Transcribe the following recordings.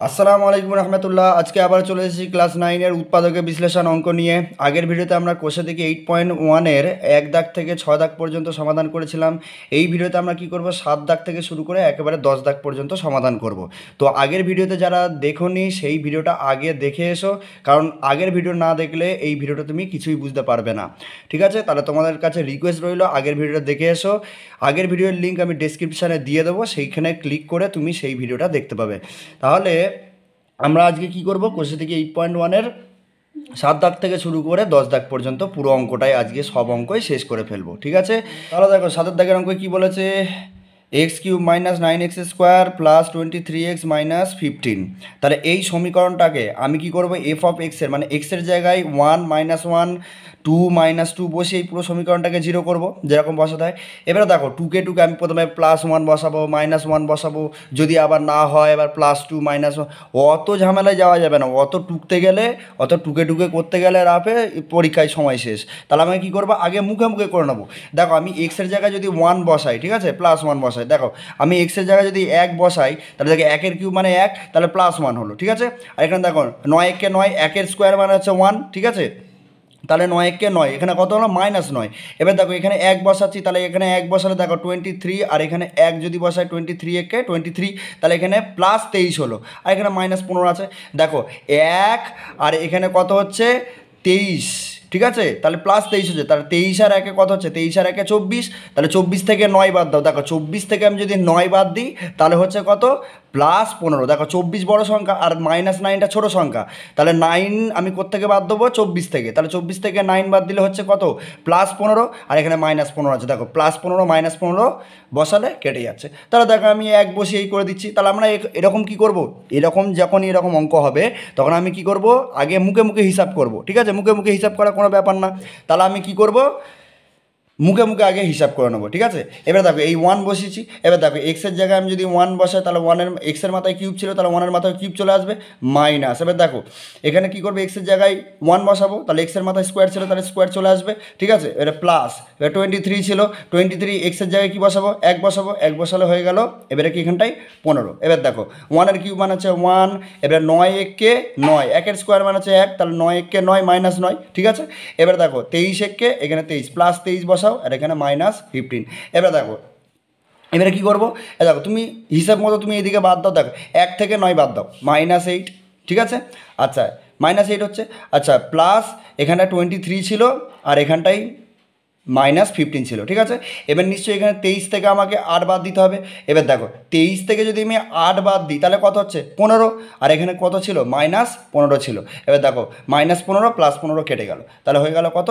আসসালামু আলাইকুম রহমতুল্লাহ। আজকে আবার চলে এসেছি ক্লাস 9-এর উৎপাদকের বিশ্লেষণ অঙ্ক নিয়ে। আগের ভিডিওতে আমরা কোষে থেকে 8.1-এর 1 দাগ থেকে 6 দাগ পর্যন্ত সমাধান করেছিলাম। এই ভিডিওতে আমরা কি করব, 7 দাগ থেকে শুরু করে একেবারে 10 দাগ পর্যন্ত সমাধান করব। তো আগের ভিডিওতে যারা দেখোনি সেই ভিডিওটা আগে দেখে এসো, কারণ আগের ভিডিও না দেখলে এই ভিডিওটা তুমি কিছুই বুঝতে পারবে না। ঠিক আছে, তাহলে তোমাদের কাছে রিকোয়েস্ট রইল আগের ভিডিওটা দেখে এসো। আগের ভিডিওর লিঙ্ক আমি ডেসক্রিপশানে দিয়ে দেবো, সেইখানে ক্লিক করে তুমি সেই ভিডিওটা দেখতে পাবে। তাহলে আমরা আজকে কি করব, কোষে থেকে 8.1-এর 7 দাগ থেকে শুরু করে 10 দাগ পর্যন্ত পুরো অঙ্কটাই আজকে সব অঙ্কই শেষ করে ফেলবো। ঠিক আছে, তাহলে দেখো 7 দাগের অঙ্ক কি বলেছে, x cube minus 9x square plus 23x minus 15। তাহলে এই সমীকরণটাকে আমি কি করব, এফ অফ এক্সের মানে এক্সের জায়গায় 1 মাইনাস 1 2 মাইনাস 2 বসে এই পুরো সমীকরণটাকে 0 করব, যেরকম বসাতে হয়। এবারে দেখো টুকে আমি প্রথমে +1 বসাবো, -1 বসাবো, যদি আবার না হয় এবার +2 -1। অত ঝামেলায় যাওয়া যাবে না, অত টুকতে গেলে, অত টুকে করতে গেলে রাফে পরীক্ষায় সময় শেষ। তাহলে আমি কী করবো, আগে মুখে মুখে করে নেবো। দেখো আমি এক্সের জায়গায় যদি 1 বসাই, ঠিক আছে, +1 বসাই, দেখো আমি এক্সের জায়গায় যদি 1 বসাই, তাহলে দেখো 1-এর কিউব মানে 1, তাহলে +1 হলো। ঠিক আছে, আর এখানে দেখো 9-1-কে 9, 1-এর স্কোয়ার মানে হচ্ছে 1, ঠিক আছে, তাহলে 9-1-কে 9, এখানে কত হলো -9। এবার দেখো এখানে 1 বসাচ্ছি, তাহলে এখানে 1 বসালে দেখো 23, আর এখানে 1 যদি বসাই 23-1-কে 23, তাহলে এখানে +23 হলো, আর এখানে -15 আছে। দেখো 1 আর এখানে কত হচ্ছে 23, ঠিক আছে, তাহলে +23 হচ্ছে, তাহলে 23 আর 1-এ কত হচ্ছে, 23 আর 1-এ 24, তাহলে 24 থেকে 9 বাদ দাও। দেখো 24 থেকে আমি যদি 9 বাদ দিই তাহলে হচ্ছে কত, +15। দেখো 24 বড় সংখ্যা আর -9টা ছোটো সংখ্যা, তাহলে 9 আমি কোত্থেকে বাদ দেবো, 24 থেকে, তাহলে 24 থেকে 9 বাদ দিলে হচ্ছে কত, +15, আর এখানে -15 আছে। দেখো +15 -15 বসালে কেটে যাচ্ছে। তাহলে দেখো আমি 1 বসিয়েই করে দিচ্ছি। তাহলে আমরা এরকম কি করব, এরকম যখন এরকম অঙ্ক হবে তখন আমি কি করব, আগে মুখে মুখে হিসাব করব। ঠিক আছে, মুখে মুখে হিসাব করা কোনো ব্যাপার না। তাহলে আমি কি করব, মুখে মুখে আগে হিসাব করে নেবো। ঠিক আছে, এবার দেখো এই 1 বসিয়েছি, এবার দেখো এক্সের জায়গায় আমি যদি 1 বসাই, তাহলে 1-এর এক্সের মাথায় কিউব ছিল, তাহলে 1-এর মাথায় কিউব চলে আসবে মাইনাস। এবার দেখো এখানে কী করবে, এক্সের জায়গায় 1 বসাবো, তাহলে এক্সের মাথায় স্কোয়ার ছিল, তাহলে স্কোয়ার চলে আসবে। ঠিক আছে, এটা প্লাস, এবার 23 ছিল, 23 এক্সের জায়গায় কী বসাবো, 1 বসাবো, 1 বসালে হয়ে গেল। এবারে কি এখানটায় 15। এবার দেখো 1-এর কিউব মানে হচ্ছে 1, এবার 9-1-কে 9, 1-এর স্কোয়ার মানে হচ্ছে 1, তাহলে 9-1-কে 9 -9। ঠিক আছে, এবার দেখো 23-1-কে এখানে 23 +23 বসাও, আর এখানে -15। এবার দেখো এবারে কী করবো, দেখো তুমি হিসাব মতো তুমি এদিকে বাদ দাও, দেখো 1 থেকে 9 বাদ দাও, -8। ঠিক আছে, আচ্ছা -8 হচ্ছে, আচ্ছা প্লাস এখানটা 23 ছিল, আর এখানটাই -15 ছিল। ঠিক আছে, এবার নিশ্চয়ই এখানে 23 থেকে আমাকে 8 বাদ দিতে হবে। এবার দেখো 23 থেকে যদি আমি 8 বাদ দিই তাহলে কত হচ্ছে 15, আর এখানে কত ছিল, -15 ছিল। এবার দেখো -15 +15 কেটে গেল, তাহলে হয়ে গেল কত,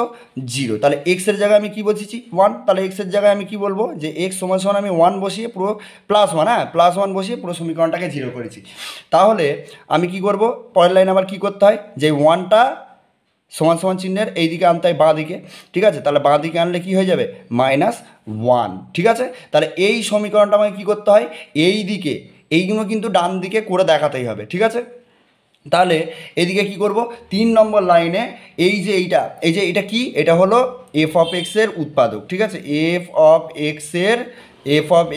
0। তাহলে এক্সের জায়গায় আমি কি বলছি 1, তাহলে এক্সের জায়গায় আমি কি বলবো, যে এক্স সমান আমি 1 বসিয়ে পুরো +1, হ্যাঁ +1 বসিয়ে পুরো সমীকরণটাকে 0 করেছি। তাহলে আমি কি করব, পরের লাইন আবার কি করতে হয়, যে 1টা সমান সমান চিহ্নের এইদিকে আনতে হয় বাঁ দিকে। ঠিক আছে, তাহলে বাঁ দিকে আনলে কি হয়ে যাবে, -1। ঠিক আছে, তাহলে এই সমীকরণটা আমাকে কী করতে হয়, এই দিকে এইগুলো কিন্তু ডান দিকে করে দেখাতেই হবে। ঠিক আছে, তাহলে এদিকে কি করব, 3 নম্বর লাইনে এই যে এইটা কি, এটা হলো এফ অফ এক্সের উৎপাদক। ঠিক আছে, এফ অফ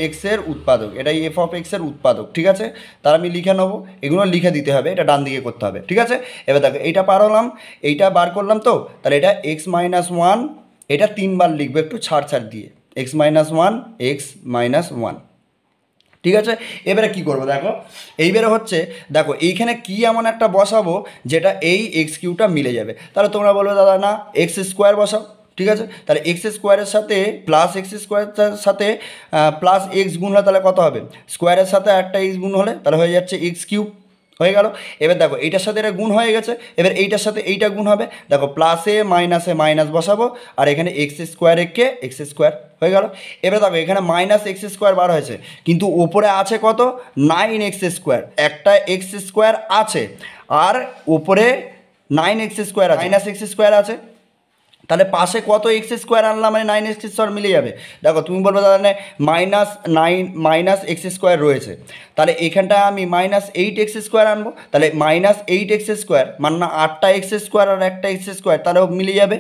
এক্সের উৎপাদক, এটাই এফ অফ এক্সের উৎপাদক। ঠিক আছে, তার আমি লিখে নেবো, এগুলো লিখে দিতে হবে, এটা ডান দিকে করতে হবে। ঠিক আছে, এবার দেখো এইটা পার হলাম, এইটা বার করলাম, তো তাহলে এটা x-1, এটা 3 বার লিখবো একটু ছাড় দিয়ে, x-1, x-1। ঠিক আছে, এবারে কি করবো, দেখো এইবারে হচ্ছে, দেখো এইখানে কি এমন একটা বসাবো যেটা এই এক্স কিউটা মিলে যাবে। তাহলে তোমরা বলবে দাদা না এক্স স্কোয়ার বসাও। ঠিক আছে, তাহলে এক্স স্কোয়ারের সাথে +x² সাথে +x গুণ হলে তাহলে কত হবে, স্কোয়ারের সাথে একটা এক্স গুণ হলে তাহলে হয়ে যাচ্ছে এক্স কিউব, হয়ে গেল। এবার দেখো এইটার সাথে এটা গুণ হয়ে গেছে, এবার এইটার সাথে এইটা গুণ হবে, দেখো প্লাসে মাইনাসে মাইনাস বসাবো, আর এখানে x² হয়ে গেল। এবার দেখো এখানে -x² বার হয়েছে, কিন্তু ওপরে আছে কত, 9x², একটা x² আছে, আর ওপরে 9x² আছে, -x² আছে, তাহলে পাশে কত x² আনলাম মানে 9x² মিলে যাবে। দেখো তুমি বলবে দাদা -x² রয়েছে, তাহলে এখানটায় আমি -8x² আনবো, তাহলে -8x² মানে না 8টা x² আর একটা x², তাহলেও মিলে যাবে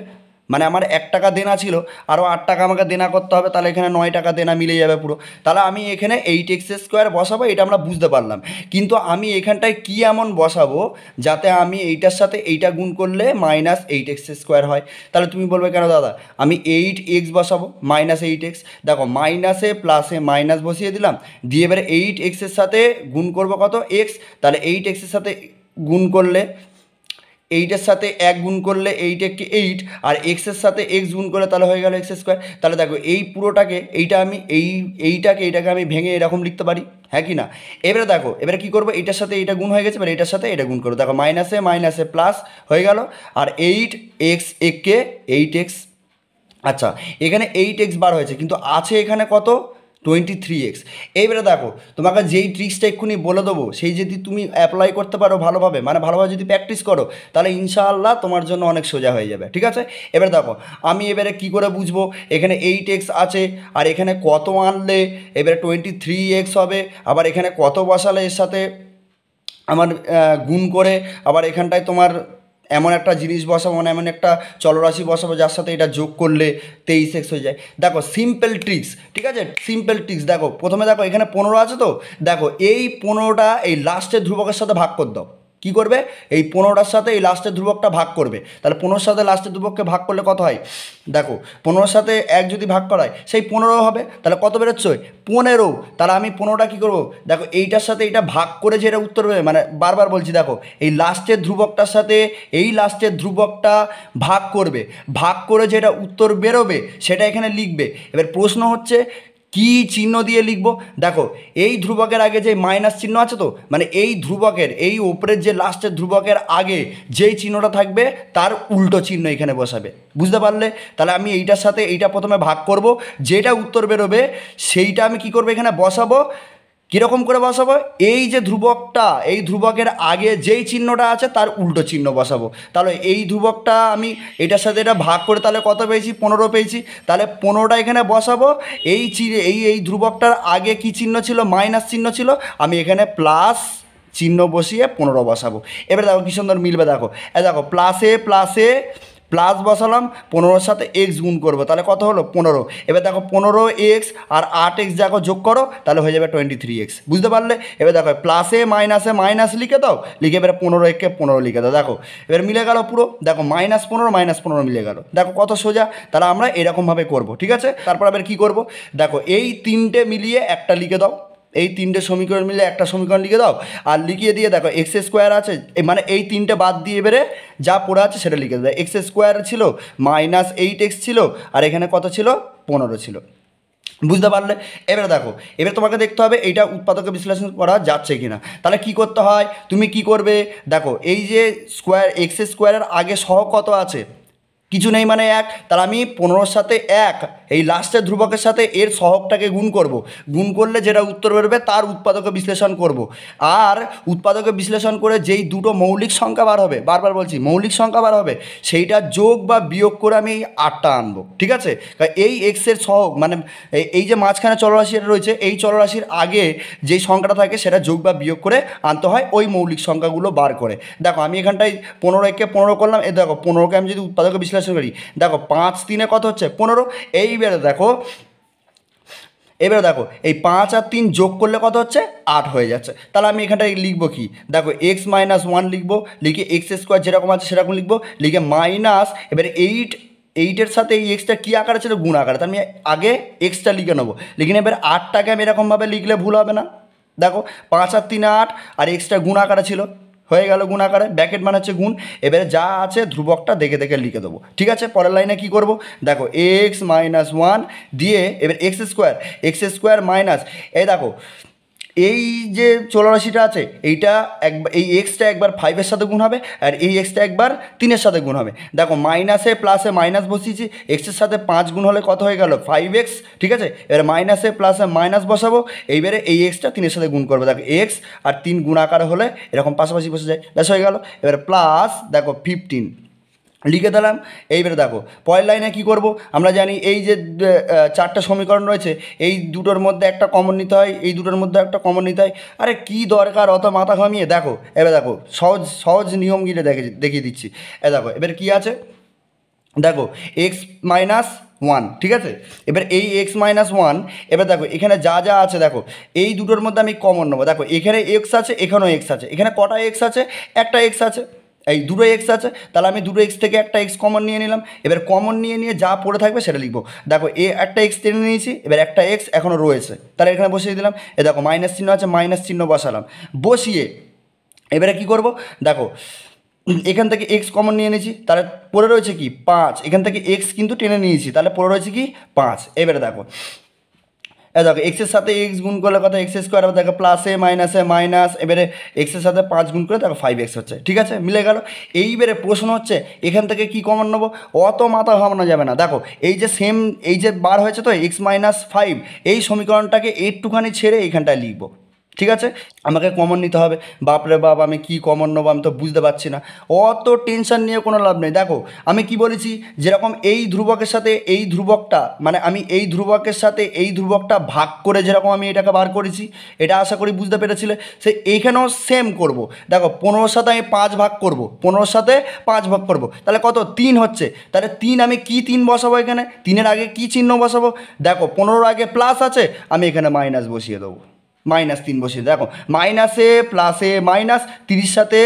মানে আমার 1 টাকা দেনা ছিল, আরও 8 টাকা আমাকে দেনা করতে হবে, তাহলে এখানে 9 টাকা দেনা মিলে যাবে পুরো। তাহলে আমি এখানে 8x² বসাবো, এটা আমরা বুঝতে পারলাম। কিন্তু আমি এখানটায় কী এমন বসাবো যাতে আমি এইটার সাথে এইটা গুণ করলে -8x² হয়। তাহলে তুমি বলবে কেন দাদা, আমি 8x বসাবো -8x। দেখো মাইনাসে প্লাসে মাইনাস বসিয়ে দিলাম, দিয়ে এবারে 8xের সাথে গুণ করবো কত, এক্স। তাহলে 8xের সাথে গুণ করলে, 8-এর সাথে 1 গুণ করলে 8 একে 8, আর এক্সের সাথে এক্স গুণ করলে তাহলে হয়ে গেল x²। তাহলে দেখো এই পুরোটাকে, এইটা আমি এইটাকে আমি ভেঙে এরকম লিখতে পারি, হ্যাঁ কি না? এবারে দেখো, এবারে কী করবো, এইটার সাথে এইটা গুণ হয়ে গেছে, এবার এটার সাথে এটা গুণ করবো। দেখো মাইনাসে মাইনাসে প্লাস হয়ে গেল, আর 8x একে 8x। আচ্ছা, এখানে 8x বার হয়েছে, কিন্তু আছে এখানে কত, 23x। এইবারে দেখো, তোমাকে যেই ট্রিক্সটা এক্ষুনি বলে দেবো, সেই যদি তুমি অ্যাপ্লাই করতে পারো ভালোভাবে, মানে ভালোভাবে যদি প্র্যাকটিস করো, তাহলে ইনশাআল্লাহ তোমার জন্য অনেক সোজা হয়ে যাবে, ঠিক আছে? এবারে দেখো, আমি এবারে কী করে বুঝবো, এখানে 8x আছে, আর এখানে কত আনলে এবারে 23x হবে, আবার এখানে কত বসালে এর সাথে আমার গুণ করে, আবার এখানটায় তোমার এমন একটা জিনিস বসাবো, মানে এমন একটা চলরাশি বসাবো যার সাথে এটা যোগ করলে 23x হয়ে যায়। দেখো সিম্পল ট্রিক্স, ঠিক আছে, সিম্পল ট্রিক্স। দেখো প্রথমে দেখো এখানে 15 আছে, তো দেখো এই 15টা এই লাস্টের ধ্রুবকের সাথে ভাগ করে দাও। কী করবে, এই 15টার সাথে এই লাস্টের ধ্রুবকটা ভাগ করবে। তাহলে 15-র সাথে লাস্টের ধ্রুবককে ভাগ করলে কত হয়, দেখো 15-র সাথে 1 যদি ভাগ করা হয় সেই 15 হবে। তাহলে কত বেরোচ্ছে, 15। তাহলে আমি 15টা কী করবো, দেখো এইটার সাথে এইটা ভাগ করে যেটা উত্তর বেরোবে, মানে বারবার বলছি, দেখো এই লাস্টের ধ্রুবকটার সাথে এই লাস্টের ধ্রুবকটা ভাগ করবে, ভাগ করে যেটা উত্তর বেরোবে সেটা এখানে লিখবে। এবার প্রশ্ন হচ্ছে কী চিহ্ন দিয়ে লিখবো, দেখো এই ধ্রুবকের আগে যে মাইনাস চিহ্ন আছে, তো মানে এই ধ্রুবকের এই ওপরের যে লাস্টের ধ্রুবকের আগে যেই চিহ্নটা থাকবে তার উল্টো চিহ্ন এখানে বসাবে, বুঝতে পারলে? তাহলে আমি এইটার সাথে এইটা প্রথমে ভাগ করব, যেটা উত্তর বেরোবে সেইটা আমি কি করবো, এখানে বসাবো। কীরকম করে বসাবো, এই যে ধ্রুবকটা, এই ধ্রুবকের আগে যেই চিহ্নটা আছে তার উল্টো চিহ্ন বসাবো। তাহলে এই ধ্রুবকটা আমি এটার সাথে এটা ভাগ করে তাহলে কত পেয়েছি, 15 পেয়েছি। তাহলে 15টা এখানে বসাবো। এই ধ্রুবকটার আগে কি চিহ্ন ছিল, মাইনাস চিহ্ন ছিল, আমি এখানে প্লাস চিহ্ন বসিয়ে 15 বসাবো। এবারে দেখো কী সুন্দর মিলবে, দেখো দেখো প্লাসে প্লাসে প্লাস বসালাম, 15-র সাথে এক্স গুণ করবো, তাহলে কত হলো, 15। এবার দেখো 15x আর 8x দেখো যোগ করো, তাহলে হয়ে যাবে 23x, বুঝতে পারলে? এবার দেখো প্লাসে মাইনাসে মাইনাস লিখে দাও, লিখে এবারে 15 15 লিখে দাও। দেখো এবার মিলে গেল পুরো, দেখো -15 মিলে গেল, দেখো কত সোজা। তাহলে আমরা এরকমভাবে করব, ঠিক আছে? তারপর আবার কী করব, দেখো এই তিনটে মিলিয়ে একটা লিখে দাও, এই তিনটে সমীকরণ মিলে একটা সমীকরণ লিখে দাও, আর লিখিয়ে দিয়ে দেখো x² আছে, মানে এই তিনটে বাদ দিয়ে এবারে যা পড়ে আছে সেটা লিখে দেয়। x² ছিল, -8x ছিল, আর এখানে কত ছিল, 15 ছিল, বুঝতে পারলে? এবারে দেখো, এবার তোমাকে দেখতে হবে এইটা উৎপাদকে বিশ্লেষণ করা যাচ্ছে কি না। তাহলে কী করতে হয়, তুমি কি করবে, দেখো এই যে x² আগে সহগ কত আছে, কিছু নেই, মানে 1। তাহলে আমি 15-র সাথে 1 এই লাস্টের ধ্রুবকের সাথে এর সহগটাকে গুণ করব, গুণ করলে যেটা উত্তর বেরোবে তার উৎপাদকে বিশ্লেষণ করব। আর উৎপাদকে বিশ্লেষণ করে যেই দুটো মৌলিক সংখ্যা বার হবে, বারবার বলছি মৌলিক সংখ্যা বার হবে, সেইটা যোগ বা বিয়োগ করে আমি এই 8টা আনবো, ঠিক আছে? এই এক্সের সহগ মানে এই যে মাঝখানে চলরাশিটা রয়েছে, এই চলরাশির আগে যেই সংখ্যাটা থাকে সেটা যোগ বা বিয়োগ করে আনতে হয় ওই মৌলিক সংখ্যাগুলো বার করে। দেখো আমি এখানটায় 15 করলাম, এ দেখো 15কে আমি যদি উৎপাদকে বিশ্লেষণ করি, দেখো 5 3 কত হচ্ছে, 15। এইবারে দেখো এই 5 আর 3 যোগ করলে কত হচ্ছে, 8 হয়ে যাচ্ছে। তাহলে আমি এখানটায় লিখবো কি, দেখো x-1 লিখবো, লিখে x² যেরকম আছে সেরকম লিখবো, লিখে মাইনাস এবারে 8 সাথে এই এক্সটা কী আকারে ছিল, গুণ আকারে। তাহলে আমি আগে এক্সটা লিখে নেবো, লিখে নেবে 8টাকে আমি এরকমভাবে লিখলে ভুল হবে না। দেখো 5 আর 3 8, আর এক্সটা গুণ আকারে ছিল, হয়ে গেল গুণ আকারে, ব্র্যাকেট মানে হচ্ছে গুণ। এবারে যা আছে ধ্রুবকটা দেখে দেখে লিখে দেবো, ঠিক আছে? পরের লাইনে কী করবো, দেখো x-1 দিয়ে এবার x² মাইনাস, এই দেখো এই যে চলরাশিটা আছে এইটা একবার, এই এক্সটা একবার 5-এর সাথে গুণ হবে, আর এই এক্সটা একবার 3-এর সাথে গুণ হবে। দেখো মাইনাসে প্লাসে মাইনাস বসিয়েছি, এক্সের সাথে 5 গুণ হলে কত হয়ে গেল, 5x, ঠিক আছে? এবার মাইনাসে প্লাসে মাইনাস বসাবো, এইবারে এই এক্সটা 3-এর সাথে গুণ করবো, দেখো এক্স আর 3 গুণ আকারে হলে এরকম পাশাপাশি বসে যায়, ব্যাস হয়ে গেল। এবারে প্লাস দেখো 15 লিখে দিলাম। এইবারে দেখো পরের লাইনে কী করব, আমরা জানি এই যে 4টে সমীকরণ রয়েছে, এই দুটোর মধ্যে একটা কমন নিতে হয়, এই দুটোর মধ্যে একটা কমন নিতে হয়। আরে কী দরকার অত মাথা ঘামিয়ে, দেখো এবার দেখো সহজ নিয়মগুলো দেখিয়ে দিচ্ছি। দেখো এবার কী আছে, দেখো এক্স মাইনাস ওয়ান, ঠিক আছে। এবার এই এক্স মাইনাস ওয়ান, এবার দেখো এখানে যা যা আছে দেখো এই দুটোর মধ্যে আমি কমন নেবো। দেখো এখানে এক্স আছে, এখানেও এক্স আছে, এখানে কটা এক্স আছে, একটা এক্স আছে, এই দুটো এক্স আছে, তাহলে আমি দুটো এক্স থেকে একটা এক্স কমন নিয়ে নিলাম। এবার কমন নিয়ে নিয়ে যা পড়ে থাকবে সেটা লিখবো। দেখো এ একটা এক্স টেনে নিয়েছি, এবার একটা এক্স এখনও রয়েছে, তাহলে এখানে বসিয়ে দিলাম। এ দেখো মাইনাস চিহ্ন আছে, মাইনাস চিহ্ন বসালাম, বসিয়ে এবারে কি করব, দেখো এখান থেকে এক্স কমন নিয়ে নিয়েছি, তাহলে পড়ে রয়েছে কি 5, এখান থেকে এক্স কিন্তু টেনে নিয়েছি, তাহলে পড়ে রয়েছে কি 5। এবারে দেখো দেখো এক্সের সাথে এক্স গুণ করলে কত এক্স স্কোয়ার, আবার দেখো প্লাসে মাইনাসে মাইনাস, এবারে এক্সের সাথে 5 গুণ করে দেখো 5x হচ্ছে, ঠিক আছে, মিলে গেল। এইবারে প্রশ্ন হচ্ছে এখান থেকে কি কমন নেবো, অত মাথা ঘামানো যাবে না। দেখো এই যে সেম এই যে বার হয়েছে তো x-5, এই সমীকরণটাকে একটুখানি ছেড়ে এইখানটায় লিখবো, ঠিক আছে। আমাকে কমন নিতে হবে, বাপরে বাপ আমি কি কমন নেবো আমি তো বুঝতে পারছি না। অত টেনশন নিয়ে কোনো লাভ নেই। দেখো আমি কি বলেছি, যেরকম এই ধ্রুবকের সাথে এই ধ্রুবকটা, মানে আমি এই ধ্রুবকের সাথে এই ধ্রুবকটা ভাগ করে যেরকম আমি এটাকে বার করেছি, এটা আশা করি বুঝতে পেরেছিলে। সে এইখানেও সেম করব। দেখো 15-র সাথে আমি 5 ভাগ করব, 15-র সাথে 5 ভাগ করব, তাহলে কত 3 হচ্ছে। তাহলে 3 আমি কি 3 বসাবো, এখানে 3-এর আগে কি চিহ্ন বসাবো, দেখো 15-র আগে প্লাস আছে, আমি এখানে মাইনাস বসিয়ে দেবো, -3 বসিয়ে। দেখো মাইনাসে প্লাসে মাইনাস, 30 সাথে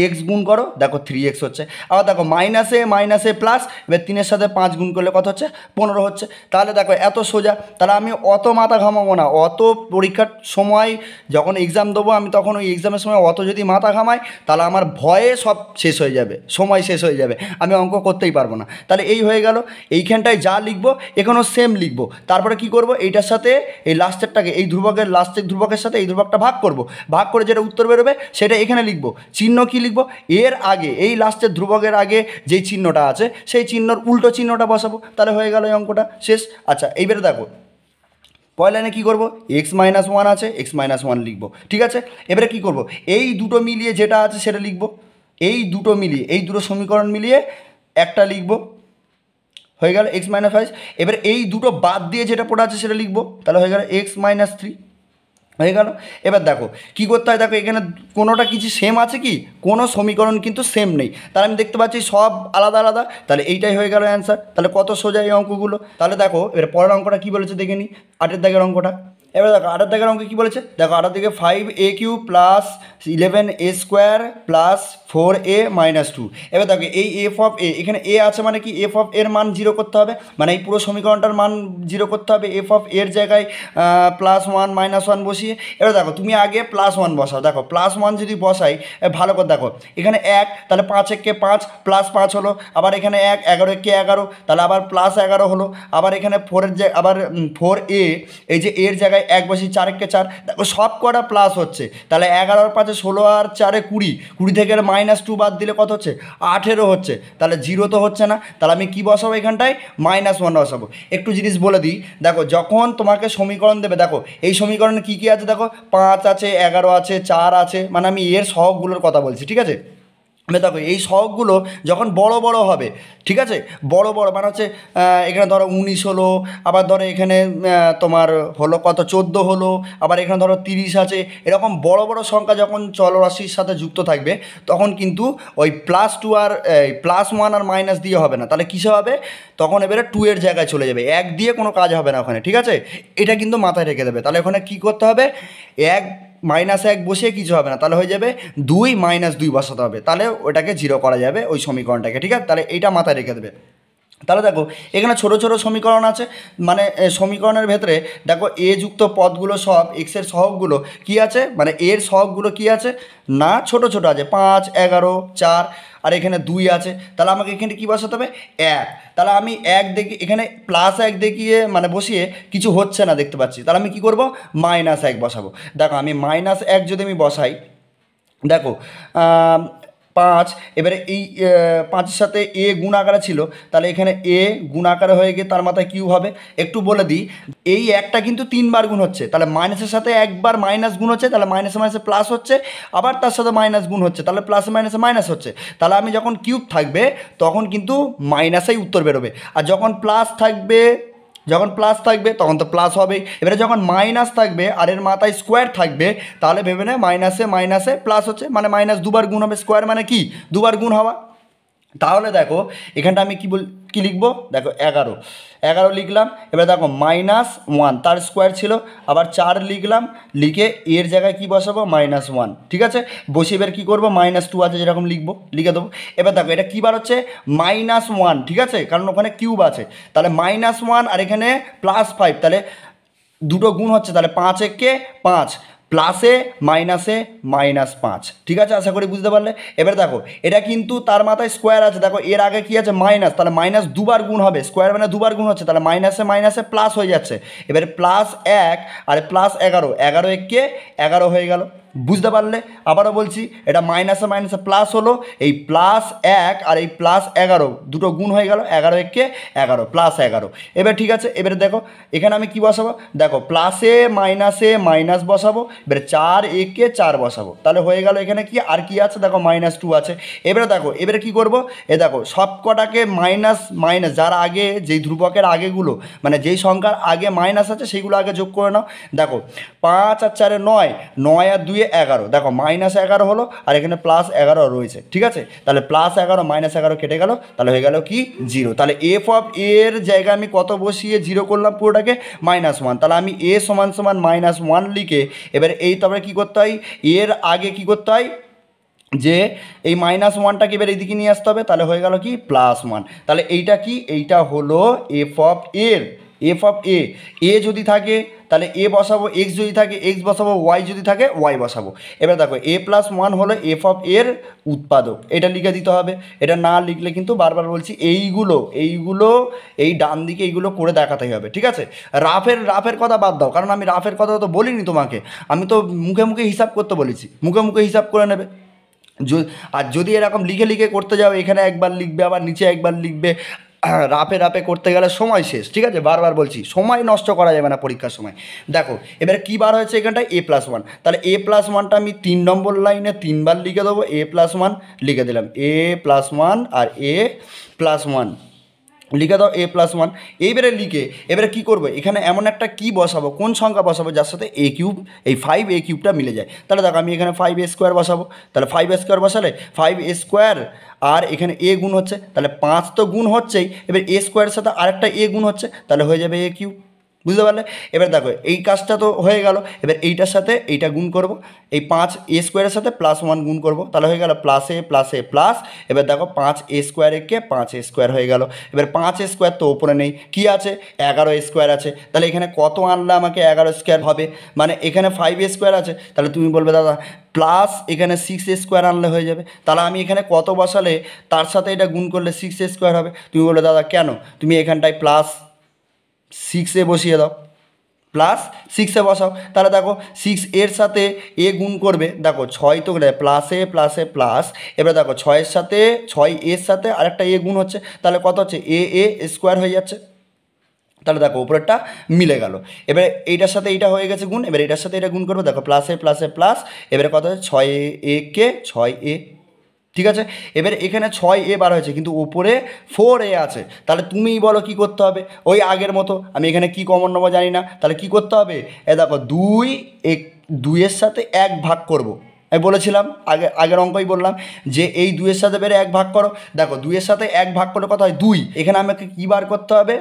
এক্স গুণ করো, দেখো 3x হচ্ছে। আবার দেখো মাইনাসে মাইনাসে প্লাস, এবার 3-এর সাথে 5 গুণ করলে কত হচ্ছে 15 হচ্ছে। তাহলে দেখো এত সোজা, তাহলে আমি অত মাথা ঘামাবো না। অত পরীক্ষার সময় যখন এক্সাম দেবো আমি, তখন ওই এক্সামের সময় অত যদি মাথা ঘামাই তাহলে আমার ভয়ে সব শেষ হয়ে যাবে, সময় শেষ হয়ে যাবে, আমি অঙ্ক করতেই পারবো না। তাহলে এই হয়ে গেল, এইখানটায় যা লিখবো এখানেও সেম লিখবো। তারপরে কি করব, এইটার সাথে এই লাস্টেরটাকে, এই ধ্রুবকের লাস্টের ধ্রুবকের সাথে এই ধ্রুবকটা ভাগ করব, ভাগ করে যেটা উত্তর বেরোবে সেটা এখানে লিখবো। চিহ্ন কি লিখবো, এর আগে এই লাস্টের ধ্রুবকের আগে যেই চিহ্নটা আছে সেই চিহ্নর উল্টো চিহ্নটা বসাবো, তাহলে হয়ে গেল এই অঙ্কটা শেষ। আচ্ছা এইবারে দেখো পরের লাইনে কী করবো, x-1 আছে, x-1 লিখবো, ঠিক আছে। এবারে কী করবো, এই দুটো মিলিয়ে যেটা আছে সেটা লিখবো, এই দুটো মিলিয়ে, এই দুটো সমীকরণ মিলিয়ে একটা লিখবো, হয়ে গেল x-5। এবার এই দুটো বাদ দিয়ে যেটা পড়ে আছে সেটা লিখবো, তাহলে হয়ে গেল x-3, হয়ে গেল। এবার দেখো কী করতে হয়, দেখো এখানে কোনোটা কিছু সেম আছে কি, কোনো সমীকরণ কিন্তু সেম নেই, তাহলে আমি দেখতে পাচ্ছি সব আলাদা আলাদা, তাহলে এইটাই হয়ে গেল অ্যান্সার। তাহলে কত সোজা এই অঙ্কগুলো। তাহলে দেখো এবার পরের অঙ্কটা কী বলেছে দেখে নিই, 8-এর দাগের অঙ্কটা। এবার দেখো 8-এর দাগের অঙ্কে কী বলেছে, দেখো 8-এর দিকে 5a³ plus 11a² plus 4a-2। এবার দেখো এই f(a), এখানে a আছে মানে কি f(a) এর মান 0 করতে হবে, মানে এই পুরো সমীকরণটার মান 0 করতে হবে। f(a) এর জায়গায় +1 -1 বসিয়ে, এবার দেখো তুমি আগে +1 বসাও। দেখো +1 যদি বসাই, ভালো করে দেখো এখানে 1, তাহলে 5 একে 5, +5 হলো, আবার এখানে 1, 11 একে 11, তাহলে আবার +11 হলো, আবার এখানে 4-এর আবার 4a, এই যে এর জায়গায় 1 বসি, 4 একে 4, দেখো সব কটা প্লাস হচ্ছে, তাহলে 11 আর 5 16 আর 4 20, 20 থেকে -2 বাদ দিলে কত হচ্ছে 18 হচ্ছে, তাহলে 0 তো হচ্ছে না, তাহলে আমি কি বসাবো এখানটায় -1 বসাবো। একটু জিনিস বলে দিই, দেখো যখন তোমাকে সমীকরণ দেবে, দেখো এই সমীকরণে কী কী আছে, দেখো 5 আছে, 11 আছে, 4 আছে, মানে আমি এর সহগগুলোর কথা বলছি, ঠিক আছে। দেখো এই সহগগুলো যখন বড় বড় হবে, ঠিক আছে, বড় বড় মানে হচ্ছে এখানে ধরো 19 হলো, আবার ধরো এখানে তোমার হলো কত 14 হলো, আবার এখানে ধরো 30 আছে, এরকম বড় বড় সংখ্যা যখন চলরাশির সাথে যুক্ত থাকবে তখন কিন্তু ওই +2 আর +1 আর মাইনাস দিয়ে হবে না, তাহলে কিসে হবে, তখন এবারে 2 এর জায়গায় চলে যাবে, 1 দিয়ে কোনো কাজ হবে না ওখানে, ঠিক আছে। এটা কিন্তু মাথায় রেখে দেবে। তাহলে ওখানে কী করতে হবে, 1 -1 বসিয়ে কিছু হবে না, তাহলে হয়ে যাবে 2 -2 বসাতে হবে, তাহলে ওটাকে 0 করা যাবে ওই সমীকরণটাকে, ঠিক আছে। তাহলে এইটা মাথায় রেখে দেবে। তাহলে দেখো এখানে ছোট ছোট সমীকরণ আছে, মানে সমীকরণের ভেতরে দেখো এ যুক্ত পদগুলো সব এক্সের সহগগুলো কি আছে, মানে এর সহগগুলো কি আছে না ছোট ছোট আছে, 5, 11, 4, আর এখানে 2 আছে, তাহলে আমাকে এখানে কী বসাতে হবে 1, তাহলে আমি 1 দেখি এখানে +1 দেখিয়ে মানে বসিয়ে কিছু হচ্ছে না দেখতে পাচ্ছি, তাহলে আমি কী করব -1 বসাবো। দেখো আমি -1 যদি আমি বসাই, দেখো 5, এবারে এই 5-এর সাথে এ গুণ আকারে ছিল, তাহলে এখানে এ গুণ আকারে হয়ে গিয়ে তার মাথায় কিউ হবে। একটু বলে দিই, এই একটা কিন্তু 3 বার গুণ হচ্ছে, তাহলে মাইনাসের সাথে একবার মাইনাস গুণ হচ্ছে, তাহলে মাইনাসে মাইনাসে প্লাস হচ্ছে, আবার তার সাথে মাইনাস গুণ হচ্ছে, তাহলে প্লাসে মাইনাসে মাইনাস হচ্ছে, তাহলে আমি যখন কিউব থাকবে তখন কিন্তু মাইনাসেই উত্তর বেরোবে, আর যখন প্লাস থাকবে তখন তো প্লাস হবেই। এবারে যখন মাইনাস থাকবে আর এর মাথায় স্কোয়ার থাকবে, তাহলে ভেবে নে মাইনাসে মাইনাসে প্লাস হচ্ছে, মানে মাইনাস দুবার গুণ হবে, স্কোয়ার মানে কি দুবার গুণ হওয়া, তাহলে দেখো এখানটা আমি কি লিখবো, দেখো 11, 11 লিখলাম। এবার দেখো -1 তার স্কোয়ার ছিল, আবার 4 লিখলাম, লিখে এর জায়গায় কি বসাবো -1, ঠিক আছে। বসিয়ে এবার কী করবো, -2 আছে যেরকম লিখবো, লিখে দেবো। এবার দেখো এটা কী বার হচ্ছে -1, ঠিক আছে, কারণ ওখানে কিউব আছে, তাহলে -1 আর এখানে +5, তাহলে দুটো গুণ হচ্ছে, তাহলে 5 একে 5, প্লাসে মাইনাসে -5, ঠিক আছে, আশা করি বুঝতে পারলে। এবার দেখো এটা কিন্তু তার মাথায় স্কোয়ার আছে, দেখো এর আগে কি আছে মাইনাস, তাহলে মাইনাস দুবার গুণ হবে, স্কোয়ার মানে দুবার গুণ হচ্ছে, তাহলে মাইনাসে মাইনাসে প্লাস হয়ে যাচ্ছে। এবারে +1 আর +11, 11 একে 11 হয়ে গেল, বুঝতে পারলে। আবারও বলছি, এটা মাইনাসে মাইনাসে প্লাস হলো, এই +1 আর এই +11 দুটো গুণ হয়ে গেল, 11 একে 11, +11। এবার ঠিক আছে, এবারে দেখো এখানে আমি কি বসাবো, দেখো প্লাসে মাইনাসে মাইনাস বসাবো, এবারে 4 একে 4 বসাবো, তাহলে হয়ে গেল। এখানে কি আর কি আছে, দেখো -2 আছে। এবারে দেখো এবারে কি করব, দেখো সব কটাকে মাইনাস মাইনাস, যার আগে যেই ধ্রুবকের আগেগুলো, মানে যেই সংখ্যার আগে মাইনাস আছে সেইগুলো আগে যোগ করে নাও। দেখো 5 আর 4 9, 9 আর 2 11, দেখো -11 হলো, আর এখানে +11 রয়েছে, ঠিক আছে। তাহলে +11 -11 কেটে গেল, তাহলে হয়ে গেল কি 0। তাহলে f অফ এর জায়গায় আমি কত বসিয়ে 0 করলাম পুরোটাকে -1, তাহলে আমি a সমান সমান -1 লিখে এবার এই তারপরে কী করতে হয়, এর আগে কি করতে হয় যে এই -1টাকে এবার এইদিকে নিয়ে আসতে হবে, তাহলে হয়ে গেল কি +1। তাহলে এইটা কি, এইটা হলো f অফ এ যদি থাকে তাহলে এ বসাবো, এক্স যদি থাকে এক্স বসাবো, ওয়াই যদি থাকে ওয়াই বসাবো। এবার দেখো a+1 হলো এফ অফ এর উৎপাদক, এটা লিখে দিতে হবে। এটা না লিখলে কিন্তু বারবার বলছি এইগুলো এই ডান দিকে এইগুলো করে দেখাতে হবে, ঠিক আছে। রাফের কথা বাদ দাও, কারণ আমি রাফের কথা তো বলিনি তোমাকে, আমি তো মুখে মুখে হিসাব করতে বলেছি, মুখে মুখে হিসাব করে নেবে। আর যদি এরকম লিখে লিখে করতে যাও, এখানে একবার লিখবে আবার নিচে একবার লিখবে, রাফে করতে গেলে সময় শেষ, ঠিক আছে, বারবার বলছি সময় নষ্ট করা যাবে না পরীক্ষার সময়। দেখো এবারে কী বার হয়েছে এখানটায় a+1, তাহলে a+1টা আমি 3 নম্বর লাইনে 3বার লিখে দেবো, a+1 লিখে দিলাম, a+1 আর a+1 লিখে দাও a+1। এইবারে লিখে এবারে কী করবো, এখানে এমন একটা কি বসাবো, কোন সংখ্যা বসাবো যার সাথে a³ এই 5a³ মিলে যায়। তাহলে দেখো আমি এখানে 5a² বসাবো, তাহলে 5a² বসালে 5a² আর এখানে a গুণ হচ্ছে, তাহলে 5 তো গুণ হচ্ছেই, এবার a² সাথে আরেকটা a গুণ হচ্ছে, তাহলে হয়ে যাবে a³, বুঝতে পারলে। এবার দেখো এই কাজটা তো হয়ে গেল, এবার এইটার সাথে এইটা গুণ করব, এই 5a² সাথে +1 গুণ করব, তাহলে হয়ে গেল +a +a প্লাস। এবার দেখো 5a² একে 5a² হয়ে গেল। এবার 5a² তো ওপরে নেই, কি আছে 11a² আছে, তাহলে এখানে কত আনলে আমাকে 11a² হবে, মানে এখানে 5a² আছে, তাহলে তুমি বলবে দাদা প্লাস এখানে 6a² আনলে হয়ে যাবে, তাহলে আমি এখানে কত বসালে তার সাথে এটা গুণ করলে 6a² হবে। তুমি বলবে দাদা কেন, তুমি এখানটায় +6 বসিয়ে দাও, +6 বসাও, তাহলে দেখো 6 এর সাথে এ গুণ করবে, দেখো 6 তো +a প্লাস। এবার দেখো 6 এর সাথে আরেকটা এ গুণ হচ্ছে, তাহলে কত হচ্ছে a² হয়ে যাচ্ছে, তাহলে দেখো উপরেরটা মিলে গেল। এবারে এইটার সাথে এইটা হয়ে গেছে গুণ, এবার এটার সাথে এটা গুণ করবো, দেখো +a প্লাস। এবারে কত হচ্ছে 6a কে 6a, ঠিক আছে। এবার এখানে 6a বার হয়েছে কিন্তু উপরে 4a আছে, তাহলে তুমিই বলো কি করতে হবে, ওই আগের মতো আমি এখানে কি কমন নেবো জানি না, তাহলে কি করতে হবে, দেখো 2 এর সাথে 1 ভাগ করব, আমি বলেছিলাম আগের অঙ্কই বললাম যে এই 2 এর সাথে বেড়ে 1 ভাগ করো, দেখো 2 এর সাথে 1 ভাগ করলে কত হয় 2, এখানে আমাকে কী বার করতে হবে